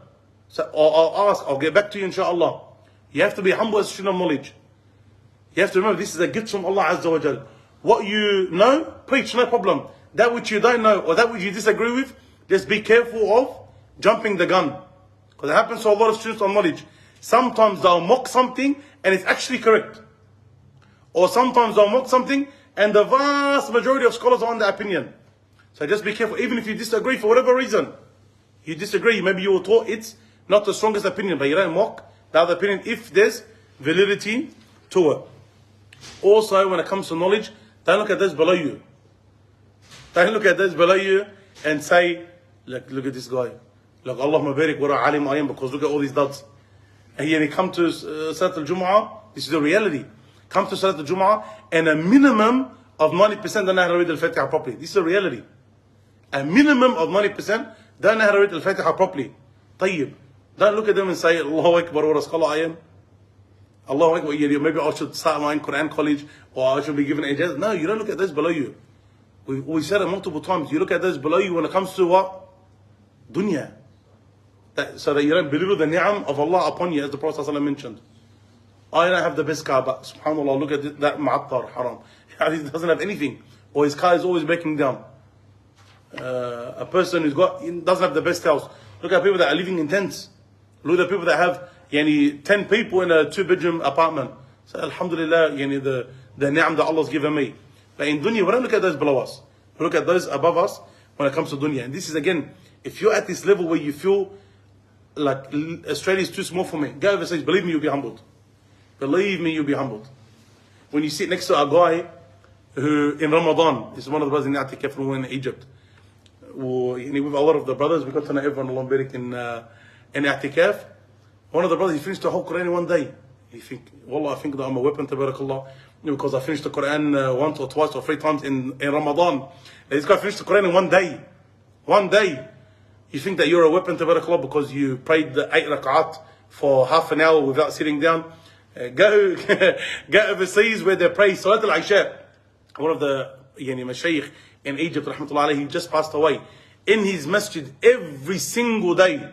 So I'll ask, I'll get back to you inshaAllah. You have to be humble as student of knowledge. You have to remember this is a gift from Allah Azza wa Jal. What you know, preach, no problem. That which you don't know or that which you disagree with, just be careful of jumping the gun. Because it happens to a lot of students of knowledge. Sometimes they'll mock something and it's actually correct. Or sometimes they'll mock something and the vast majority of scholars are on their opinion. So just be careful. Even if you disagree for whatever reason, you disagree, maybe you were taught it's not the strongest opinion, but you don't mock the other opinion if there's validity to it. Also, when it comes to knowledge, don't look at those below you. Don't look at those below you and say, look at this guy. Look, Allahumma barik wa alim I am, because look at all these duds. And he come to Salat al-Jum'ah, this is the reality. Come to Salat al-Jum'ah and a minimum of 90% don't know how to read al-Fatiha properly. This is the reality. A minimum of 90% don't know how to read al-Fatiha properly. Tayyib. Don't look at them and say, Allahu Akbar, what a scholar I am. Allahu Akbar, maybe I should start my own Quran college, or I should be given ijazah. No, you don't look at those below you. We said it multiple times. You look at those below you when it comes to what? Dunya. So that you don't belittle the ni'am of Allah upon you, as the Prophet ﷺ mentioned. I don't have the best car, but subhanAllah, look at that ma'attar, haram. He doesn't have anything. Or his car is always breaking down. A person doesn't have the best house. Look at people that are living in tents. Look at people that have 10 people in a 2-bedroom apartment. So alhamdulillah, the ni'am that Allah's given me. But in dunya, we don't look at those below us. We look at those above us when it comes to dunya. And this is again, if you're at this level where you feel like Australia is too small for me, go overseas, believe me, you'll be humbled. Believe me, you'll be humbled. When you sit next to a guy who, in Ramadan, is one of the brothers in I'tikaf who were in Egypt. With a lot of the brothers, we got to know everyone, Allah barik, in I'tikaf. One of the brothers, he finished the whole Quran in one day. You think, Wallah, I think that I'm a weapon, tabarakallah, because I finished the Quran once or twice or 3 times in Ramadan. This guy finished the Quran in 1 day. 1 day. You think that you're a weapon, tabarakallah, because you prayed the 8 rak'at for half an hour without sitting down. Go overseas where they pray Salat al-Isha. One of the Mashaykh in Egypt, rahmatullah alayhi, he just passed away. In his masjid, every single day,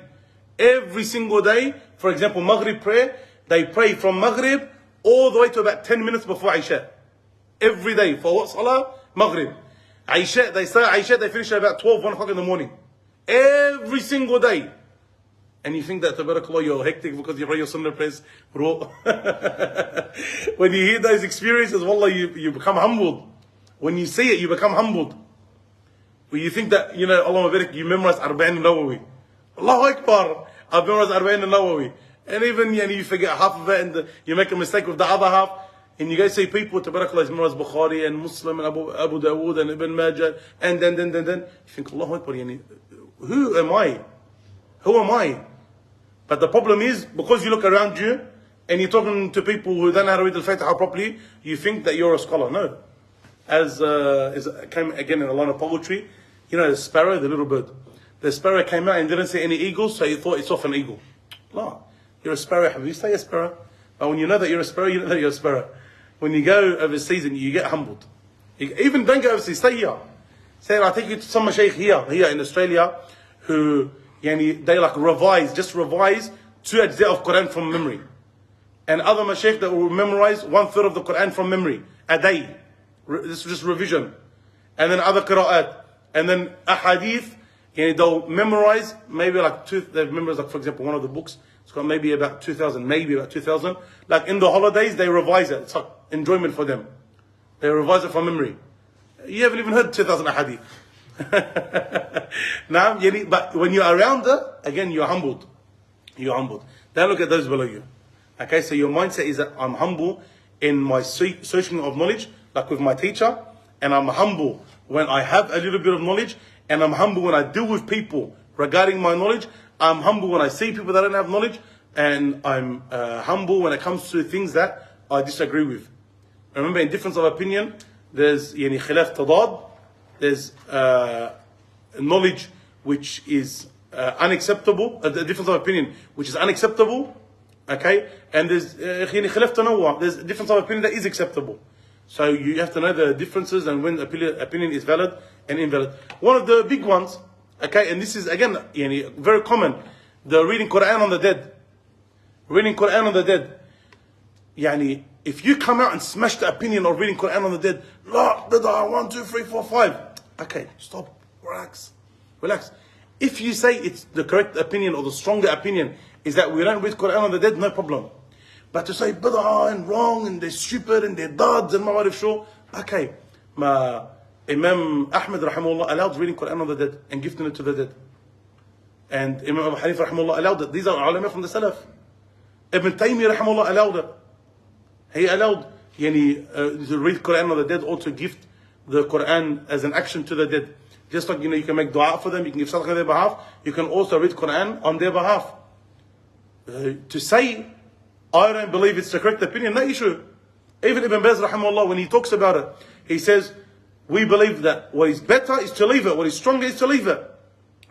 for example, Maghrib prayer, they pray from Maghrib all the way to about 10 minutes before Isha. Every day. For what salah? Maghrib. Isha, they start Isha, they finish at about 12, 1 o'clock in the morning. Every single day. And you think that, tabarakallah, you're hectic because you pray your sunnah prayers, bro. When you hear those experiences, wallah, you become humbled. When you see it, you become humbled. When you think that, Allah Mabarak, you memorize Arba'in al-Nawawi. Allahu Akbar. I've memorized Arba'in al-Nawawi. And even you forget half of it and you make a mistake with the other half. And you guys say people, tabarakallah, memorize Bukhari and Muslim and Abu Dawood and Ibn Majah. And then. You think, Allahu Akbar, who am I? Who am I? But the problem is, because you look around you and you're talking to people who don't know how to read Al-Fatiha properly, you think that you're a scholar. No. As came again in a line of poetry, the sparrow, the little bird. The sparrow came out and didn't see any eagles, so he thought it's off an eagle. No. You're a sparrow. You stay a sparrow. But when you know that you're a sparrow, you know that you're a sparrow. When you go overseas and you get humbled. Even don't go overseas, stay here. Say, I'll take you to some Shaykh here in Australia, who they like revise 2 ajza of Quran from memory. And other Mashaykh that will memorize 1/3 of the Quran from memory a day. This is just revision. And then other qira'at. And then ahadith, they'll memorize maybe they've memorized, for example, one of the books, it's got maybe about 2,000. Like in the holidays, they revise it. It's like enjoyment for them. They revise it from memory. You haven't even heard 2,000 ahadith. Now, but when you're around it, again, you're humbled. You're humbled. Don't look at those below you. Okay, so your mindset is that I'm humble in my searching of knowledge, like with my teacher, and I'm humble when I have a little bit of knowledge, and I'm humble when I deal with people regarding my knowledge. I'm humble when I see people that don't have knowledge, and I'm humble when it comes to things that I disagree with. Remember, in difference of opinion, there's khilaf tadad, there's knowledge which is unacceptable, the difference of opinion which is unacceptable, okay, and there's khilaf tanawwa, there's a difference of opinion that is acceptable. So you have to know the differences and when opinion is valid and invalid. One of the big ones, okay, and this is again very common, the reading Quran on the dead. Reading Quran on the dead. If you come out and smash the opinion of reading Quran on the dead, la, bid'ah, 1, 2, 3, 4, 5. Okay, stop, relax. If you say it's the correct opinion or the stronger opinion is that we don't read Quran on the dead, no problem. But to say bid'ah and wrong and they're stupid and they're dads and ma sure, okay. Imam Ahmad rahimahullah allowed reading Quran on the dead and gifting it to the dead. And Imam Abu Hanifah rahimahullah allowed it. These are ulama from the Salaf. Ibn Taymiyyah rahimahullah allowed it. He allowed to read Quran on the dead or to gift the Quran as an action to the dead. Just like you can make dua for them, you can give sadaqah on their behalf, you can also read Quran on their behalf. To say, I don't believe it's the correct opinion, no issue. Even Ibn Baz rahimahullah, when he talks about it, he says, we believe that what is better is to leave it, what is stronger is to leave it.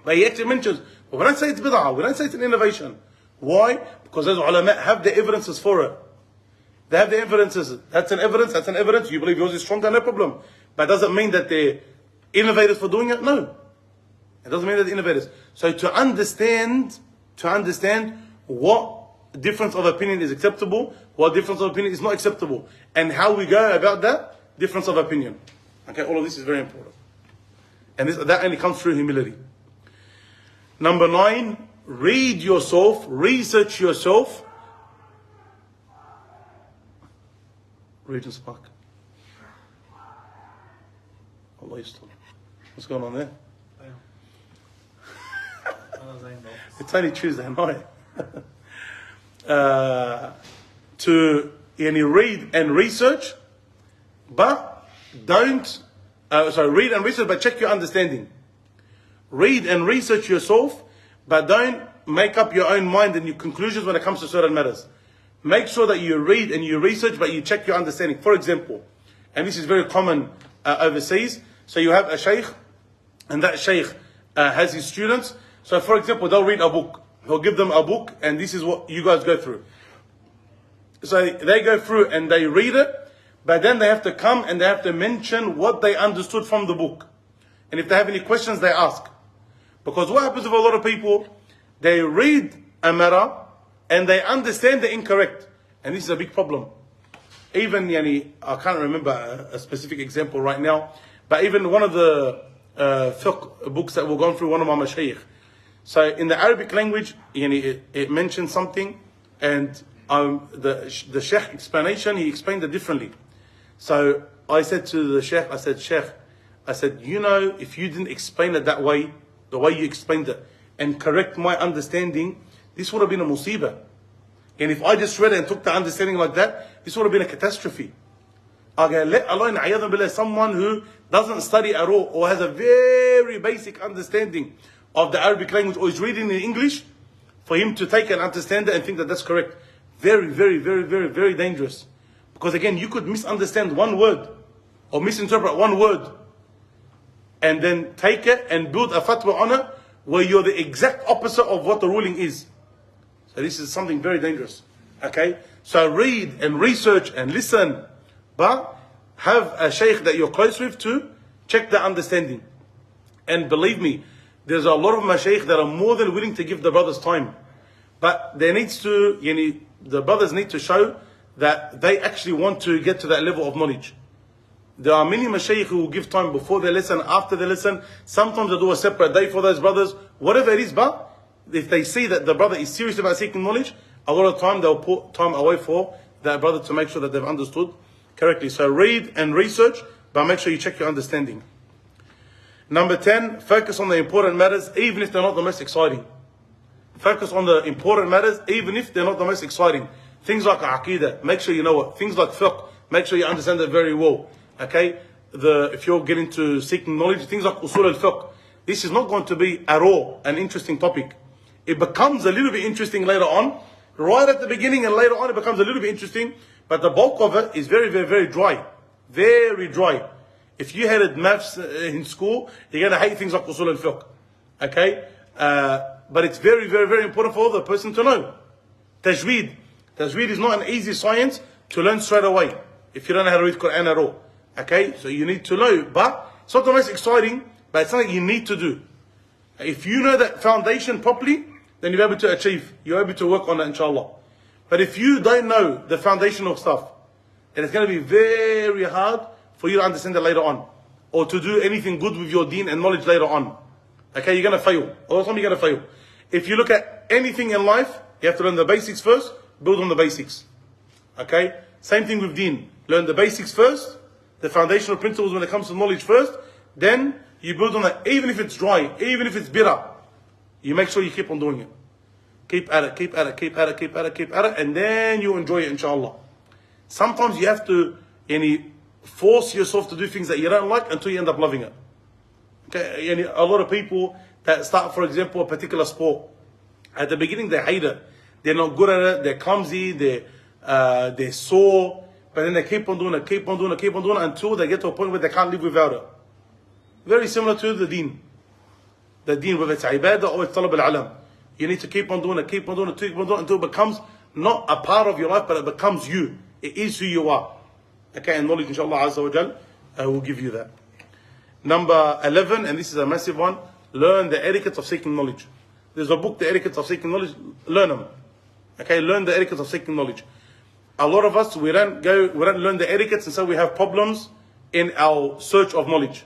But he actually mentions, but we don't say it's bid'ah, we don't say it's an innovation. Why? Because those ulama have the evidences for it. They have the evidences. That's an evidence. You believe yours is stronger, no problem. But does it mean that they're innovators for doing it? No. It doesn't mean that they're innovators. So to understand what difference of opinion is acceptable, what difference of opinion is not acceptable, and how we go about that difference of opinion. Okay, all of this is very important. And that only comes through humility. Number 9, read yourself, research yourself. Regent Spark. Allah yastur. What's going on there? It's only Tuesday night. To read and research, but don't. Read and research, but check your understanding. Read and research yourself, but don't make up your own mind and your conclusions when it comes to certain matters. make sure that you read and you research, but you check your understanding. For example, and this is very common overseas, so you have a shaykh, and that shaykh has his students. So for example, they'll read a book. He'll give them a book, and this is what you guys go through. So they go through and they read it, but then they have to come and they have to mention what they understood from the book. And if they have any questions, they ask. Because what happens with a lot of people, they read a matter and they understand the incorrect. And this is a big problem. Even, I can't remember a specific example right now, but even one of the fiqh books that we're going through, one of my mashaykh. So in the Arabic language, it mentions something, and the Shaykh explanation, he explained it differently. So I said to the Shaykh, I said, if you didn't explain it that way, the way you explained it, and correct my understanding, this would have been a musibah. And if I just read it and took the understanding like that, this would have been a catastrophe. Okay, let alone someone who doesn't study at all, or has a very basic understanding of the Arabic language, or is reading in English, for him to take and understand it and think that that's correct. Very, very, very, very, very dangerous. Because again, you could misunderstand one word, or misinterpret one word, and then take it and build a fatwa on it, where you're the exact opposite of what the ruling is. So this is something very dangerous. Okay? So read and research and listen, but have a shaykh that you're close with to check the understanding. And believe me, there's a lot of mashaykh that are more than willing to give the brothers time. But they needs to, the brothers need to show that they actually want to get to that level of knowledge. There are many mashaykh who will give time before they listen, after they listen. Sometimes they do a separate day for those brothers. Whatever it is, but if they see that the brother is serious about seeking knowledge, a lot of time they'll put time away for that brother to make sure that they've understood correctly. So read and research, but make sure you check your understanding. Number 10, focus on the important matters, even if they're not the most exciting. Focus on the important matters, even if they're not the most exciting. Things like aqidah, make sure you know it. Things like fiqh, make sure you understand it very well. Okay? If you're getting to seeking knowledge, things like usul al-fiqh, this is not going to be at all an interesting topic. It becomes a little bit interesting later on. Right at the beginning and later on it becomes a little bit interesting, but the bulk of it is very, very, very dry. Very dry. If you hated maths in school, you're going to hate things like usul al-fiqh. Okay? But it's very, very, very important for the person to know. Tajweed. Tajweed is not an easy science to learn straight away, if you don't know how to read Quran at all. Okay? So you need to know. But it's not the most exciting, but it's something you need to do. If you know that foundation properly, then you'll be able to achieve. You're able to work on it, inshallah. But if you don't know the foundational stuff, then it's going to be very hard for you to understand it later on, or to do anything good with your deen and knowledge later on. Okay, you're going to fail. All the time you're going to fail. If you look at anything in life, you have to learn the basics first, build on the basics. Okay? Same thing with deen. Learn the basics first, the foundational principles when it comes to knowledge first, then you build on that. Even if it's dry, even if it's bitter, you make sure you keep on doing it. Keep at it, keep at it, keep at it, keep at it, keep at it, and then you enjoy it, inshallah. Sometimes you have to force yourself to do things that you don't like until you end up loving it. Okay? A lot of people that start, for example, a particular sport, at the beginning they hate it. They're not good at it, they're clumsy, they're sore, but then they keep on doing it, keep on doing it, keep on doing it, until they get to a point where they can't live without it. Very similar to the deen. The deen, whether it's ibadah or it's talab al-alam. You need to keep on doing it, keep on doing it, keep on doing it, until it becomes not a part of your life, but it becomes you. It is who you are. Okay, and knowledge, inshallah, azza wa jal, will give you that. Number 11, and this is a massive one, learn the etiquette of seeking knowledge. There's a book, The Etiquette of Seeking Knowledge, learn them. Okay, learn the etiquette of seeking knowledge. A lot of us, we don't learn the etiquettes, and so we have problems in our search of knowledge.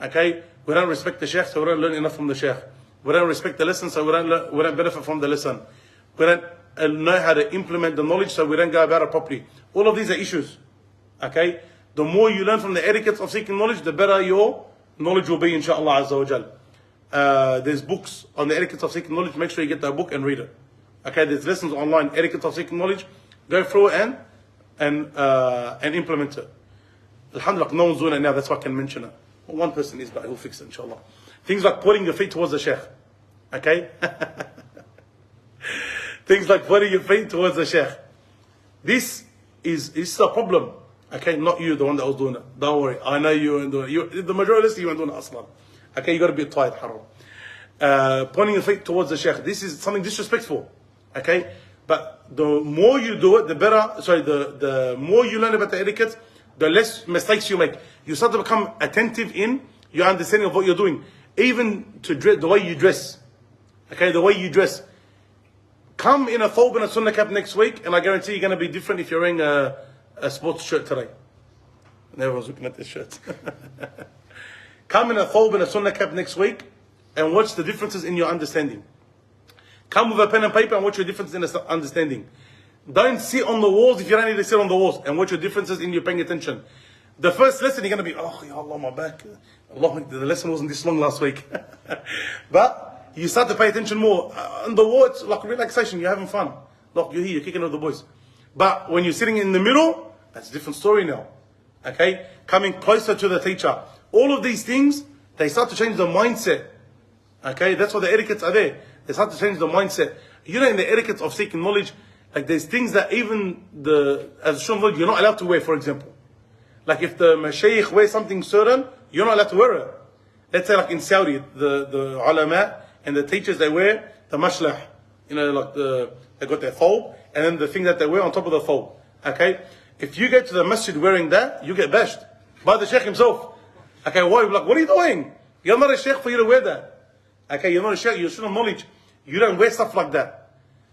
Okay, we don't respect the shaykh, so we don't learn enough from the shaykh. We don't respect the lesson, so we don't benefit from the lesson. We don't know how to implement the knowledge, so we don't go about it properly. All of these are issues. Okay, the more you learn from the etiquettes of seeking knowledge, the better your knowledge will be, inshaAllah azza wa jal. There's books on the etiquettes of seeking knowledge. Make sure you get that book and read it. Okay, there's lessons online, etiquette of seeking knowledge. Go through it and implement it. Alhamdulillah, no one's doing it now, that's why I can mention it. One person is, but he'll fix it, inshallah. Things like putting your feet towards the shaykh. Okay? Things like putting your feet towards the shaykh. This is a problem. Okay, not you, the one that was doing it. Don't worry, I know you weren't doing it. The majority of you weren't doing it aslan. Okay, you got to be tight, haram. Pointing your feet towards the sheikh. This is something disrespectful. Okay, but the more you do it, the better. Sorry, the more you learn about the etiquette, the less mistakes you make. You start to become attentive in your understanding of what you're doing, even to dress, the way you dress. Okay, the way you dress. Come in a thobe and a sunnah cap next week, and I guarantee you're going to be different if you're wearing a sports shirt today. And everyone's looking at this shirt. Come in a thobe and a sunnah cap next week, and watch the differences in your understanding. Come with a pen and paper and watch your differences in the understanding. Don't sit on the walls if you don't need to sit on the walls, and watch your differences in your paying attention. The first lesson you're going to be, oh, ya Allah, my back. Allah, the lesson wasn't this long last week. But you start to pay attention more. On the wall, it's like relaxation. You're having fun. Look, you're here, you're kicking with the boys. But when you're sitting in the middle, that's a different story now. Okay? Coming closer to the teacher. All of these things, they start to change the mindset. Okay? That's why the etiquettes are there. They start to change the mindset. You know, in the etiquette of seeking knowledge, like there's things that even as a student you're not allowed to wear, for example. Like if the mashaykh wears something certain, you're not allowed to wear it. Let's say like in Saudi, the ulama and the teachers, they wear the mashlah. You know, like they got their thobe, and then the thing that they wear on top of the thobe. Okay? If you get to the masjid wearing that, you get bashed by the sheikh himself. Okay, why? Like, what are you doing? You're not a sheikh for you to wear that. Okay, you're not a sheikh, you're a student of knowledge. You don't wear stuff like that.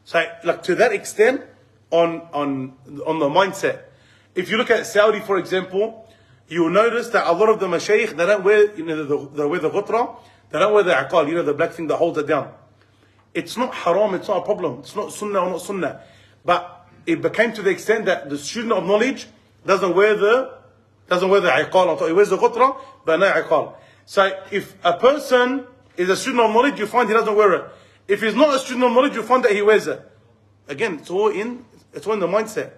So, like to that extent, on the mindset. If you look at Saudi, for example, you will notice that a lot of the mashayikh, they don't wear, they wear the ghutra, they don't wear the aqal, the black thing that holds it down. It's not haram, it's not a problem. It's not sunnah or not sunnah. But it became to the extent that the student of knowledge doesn't wear the aqal. He wears the ghutra, but no aqal. So if a person is a student of knowledge, you find he doesn't wear it. If he's not a student of knowledge, you find that he wears it. Again, it's all in the mindset.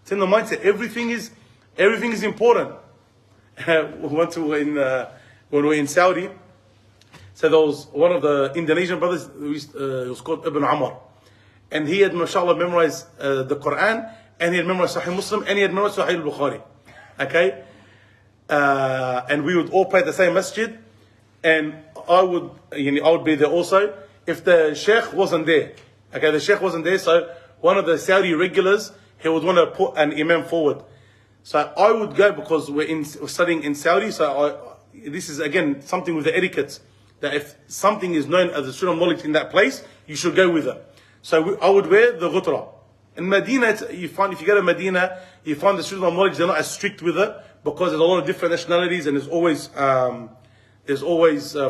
It's in the mindset. Everything is important. When we were in Saudi, so there was one of the Indonesian brothers, he was called Ibn Umar. And he had, mashallah, memorized the Quran, and he had memorized Sahih Muslim, and he had memorized Sahih al-Bukhari. Okay? And we would all pray at the same masjid, and I would be there also. If the sheikh wasn't there, okay, the sheikh wasn't there, so one of the Saudi regulars, he would want to put an imam forward. So I would go because we're studying in Saudi, so this is again something with the etiquette, that if something is known as a student of knowledge in that place, you should go with it. So I would wear the ghutra. In Medina, you find, if you go to Medina, you find the students of knowledge, they're not as strict with it, because there's a lot of different nationalities, and there's always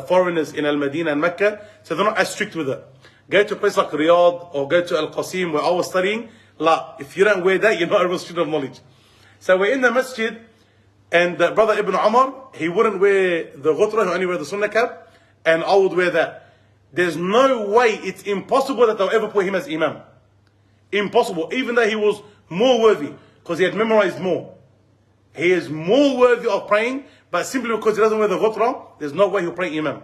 foreigners in Al-Madinah and Mecca, so they're not as strict with it. Go to a place like Riyadh, or go to Al-Qasim, where I was studying, if you don't wear that, you're not a real student of knowledge. So we're in the masjid, and brother Ibn Umar, he wouldn't wear the ghutra, he only wear the sunnah cap, and I would wear that. There's no way, it's impossible that they'll ever put him as imam. Impossible, even though he was more worthy, because he had memorized more. He is more worthy of praying, but simply because he doesn't wear the ghutra, there's no way he'll pray imam.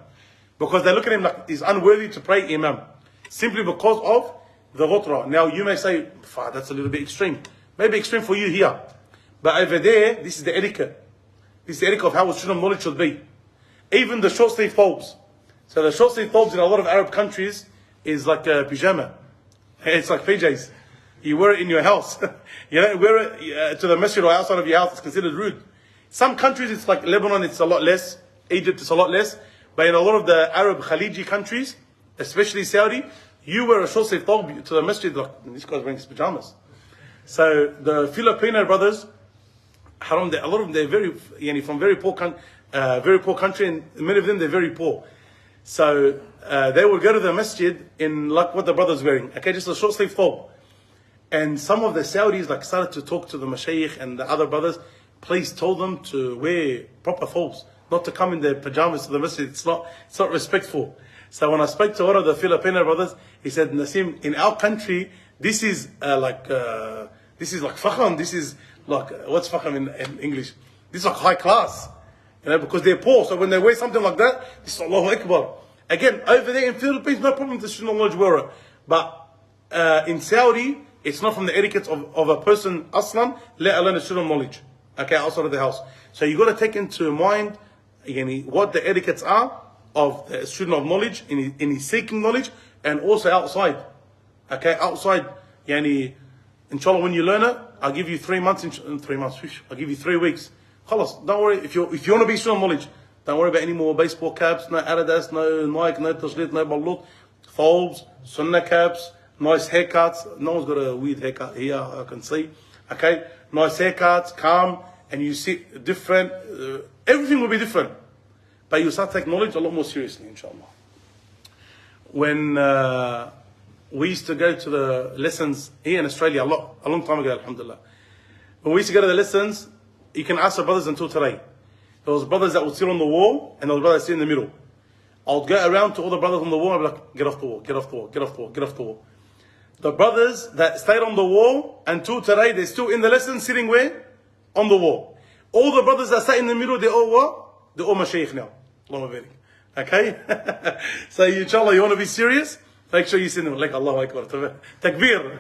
Because they look at him like he's unworthy to pray imam. Simply because of the ghutra. Now you may say, that's a little bit extreme. Maybe extreme for you here. But over there, this is the etiquette. This is the etiquette of how a student of knowledge should be. Even the short sleeve thobes. So the short sleeve thobes in a lot of Arab countries is like a pyjama. It's like PJs. You wear it in your house. You don't wear it to the masjid or outside of your house. It's considered rude. Some countries, it's like Lebanon, it's a lot less. Egypt, it's a lot less. But in a lot of the Arab Khaliji countries, especially Saudi, you wear a short sleeve thobe to the masjid, like this guy's wearing his pajamas. So the Filipino brothers, haram, a lot of them, they're from very poor country, and many of them, they're very poor. So they would go to the masjid in like what the brother's wearing. Okay, just a short sleeve thobe. And some of the Saudis started to talk to the mashayikh and the other brothers. Please tell them to wear proper thobes, not to come in their pajamas to the masjid. It's not respectful. So when I spoke to one of the Filipino brothers, he said, Nassim, in our country, this is like fakham. This is like, what's fakham in English? This is like high class. Because they're poor. So when they wear something like that, this is Allahu Akbar. Again, over there in Philippines, no problem to student knowledge wear it. But in Saudi, It's not from the etiquette of a person aslan, let alone a student of knowledge. Okay, outside of the house. So you got to take into mind what the etiquettes are of the student of knowledge in his seeking knowledge, and also outside. Okay, outside, inshallah, when you learn it, I'll give you 3 months, I'll give you 3 weeks. Khalas, don't worry, if you want to be student of knowledge, don't worry about any more baseball caps, no Adidas, no Nike, no Tashlit, no Ballut, phobes, sunnah caps, nice haircuts. No one's got a weird haircut here, I can see. Okay, nice haircuts, calm, and you sit different. Everything will be different. But you start taking knowledge a lot more seriously, inshallah. When we used to go to the lessons here in Australia a long time ago, alhamdulillah. When we used to go to the lessons, you can ask the brothers until today. There was brothers that would sit on the wall, and there was brothers that sit in the middle. I would go around to all the brothers on the wall, and I'd be like, get off the wall, get off the wall, get off the wall, get off the wall. The brothers that stayed on the wall until today, they're still in the lesson, sitting where? On the wall. All the brothers that sat in the middle, they're all what? They're all mashaykh now. Allahumma barik. Okay? So inshallah, you want to be serious? Make sure you sit in the middle, like Allahu Akbar. Takbir.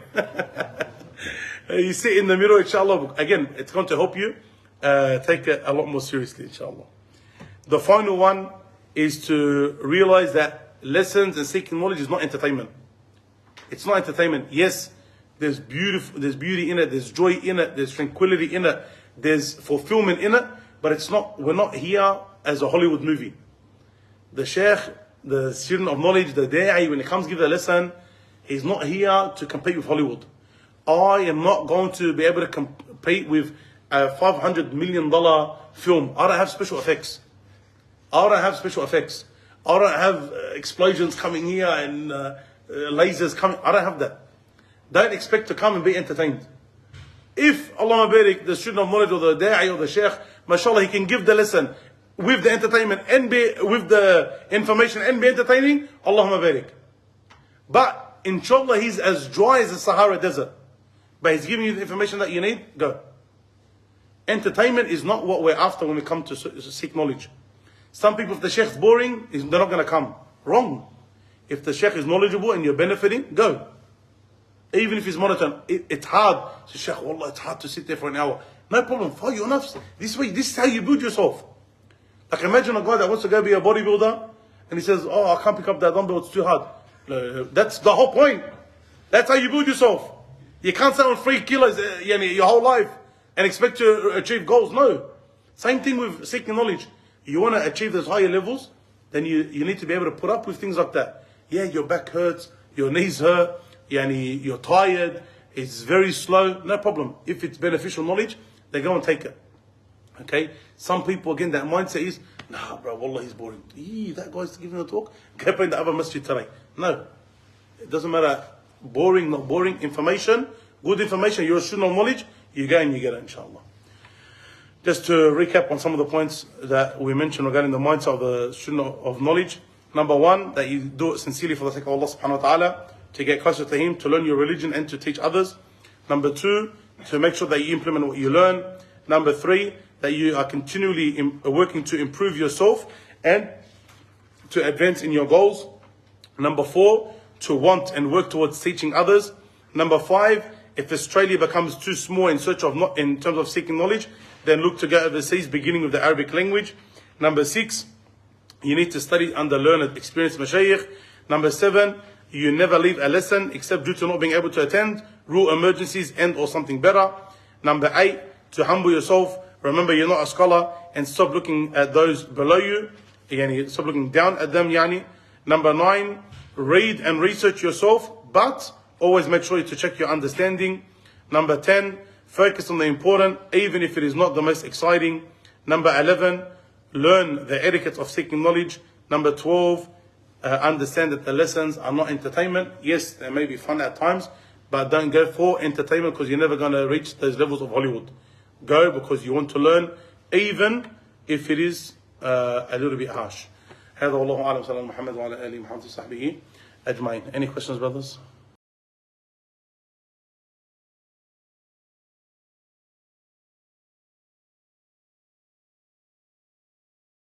You sit in the middle, inshallah. Again, it's going to help you take it a lot more seriously, inshallah. The final one is to realize that lessons and seeking knowledge is not entertainment. It's not entertainment. Yes, there's beauty in it, there's joy in it, there's tranquility in it, there's fulfillment in it, but we're not here as a Hollywood movie. The Shaykh, the student of knowledge, the da'i, when he comes to give a lesson, he's not here to compete with Hollywood. I am not going to be able to compete with a $500 million film. I don't have special effects. I don't have explosions coming here and lasers coming. I don't have that. Don't expect to come and be entertained. If, Allahumma barik, the student of knowledge or the da'i or the Shaykh, mashallah, he can give the lesson with the entertainment and with the information and be entertaining, Allahumma barik. But inshallah, he's as dry as the Sahara Desert. But he's giving you the information that you need, go. Entertainment is not what we're after when we come to seek knowledge. Some people, if the Shaykh's boring, they're not going to come. Wrong. If the Shaykh is knowledgeable and you're benefiting, go. Even if it's monotone, it's hard. So Shaykh, wallah, it's hard to sit there for an hour. No problem, follow your nafs. This is how you build yourself. Like imagine a guy that wants to go be a bodybuilder, and he says, oh, I can't pick up that dumbbell, it's too hard. That's the whole point. That's how you build yourself. You can't sit on 3 kilos your whole life and expect to achieve goals. No. Same thing with seeking knowledge. You want to achieve those higher levels, then you need to be able to put up with things like that. Yeah, your back hurts, your knees hurt, you're tired, it's very slow, no problem. If it's beneficial knowledge, they go and take it. Okay? Some people, again, that mindset is, nah, bro, wallah, he's boring. That guy's giving a talk. Go in the other masjid today. No. It doesn't matter. Boring, not boring. Information, good information, you're a student of knowledge, you go and you get it, inshallah. Just to recap on some of the points that we mentioned regarding the mindset of the student of knowledge. Number 1, that you do it sincerely for the sake of Allah subhanahu wa ta'ala, to get closer to Him, to learn your religion and to teach others. Number 2, to make sure that you implement what you learn. Number 3, that you are continually working to improve yourself and to advance in your goals. Number 4, to want and work towards teaching others. Number 5, if Australia becomes too small in terms of seeking knowledge, then look to go overseas, beginning with the Arabic language. Number 6, you need to study under learned, experienced mashayikh. Number 7, you never leave a lesson except due to not being able to attend, rule emergencies, and or something better. Number 8, to humble yourself. Remember, you're not a scholar, and stop looking at those below you. Stop looking down at them. Number 9, read and research yourself, but always make sure to check your understanding. Number 10, focus on the important, even if it is not the most exciting. Number 11, learn the etiquette of seeking knowledge. Number 12, understand that the lessons are not entertainment. Yes, they may be fun at times, but don't go for entertainment because you're never going to reach those levels of Hollywood. Go because you want to learn, even if it is a little bit harsh. هذا والله أعلم. صلى الله عليه وسلم محمد وعلى آله محمد وصحبه أجمعين. Any questions, brothers?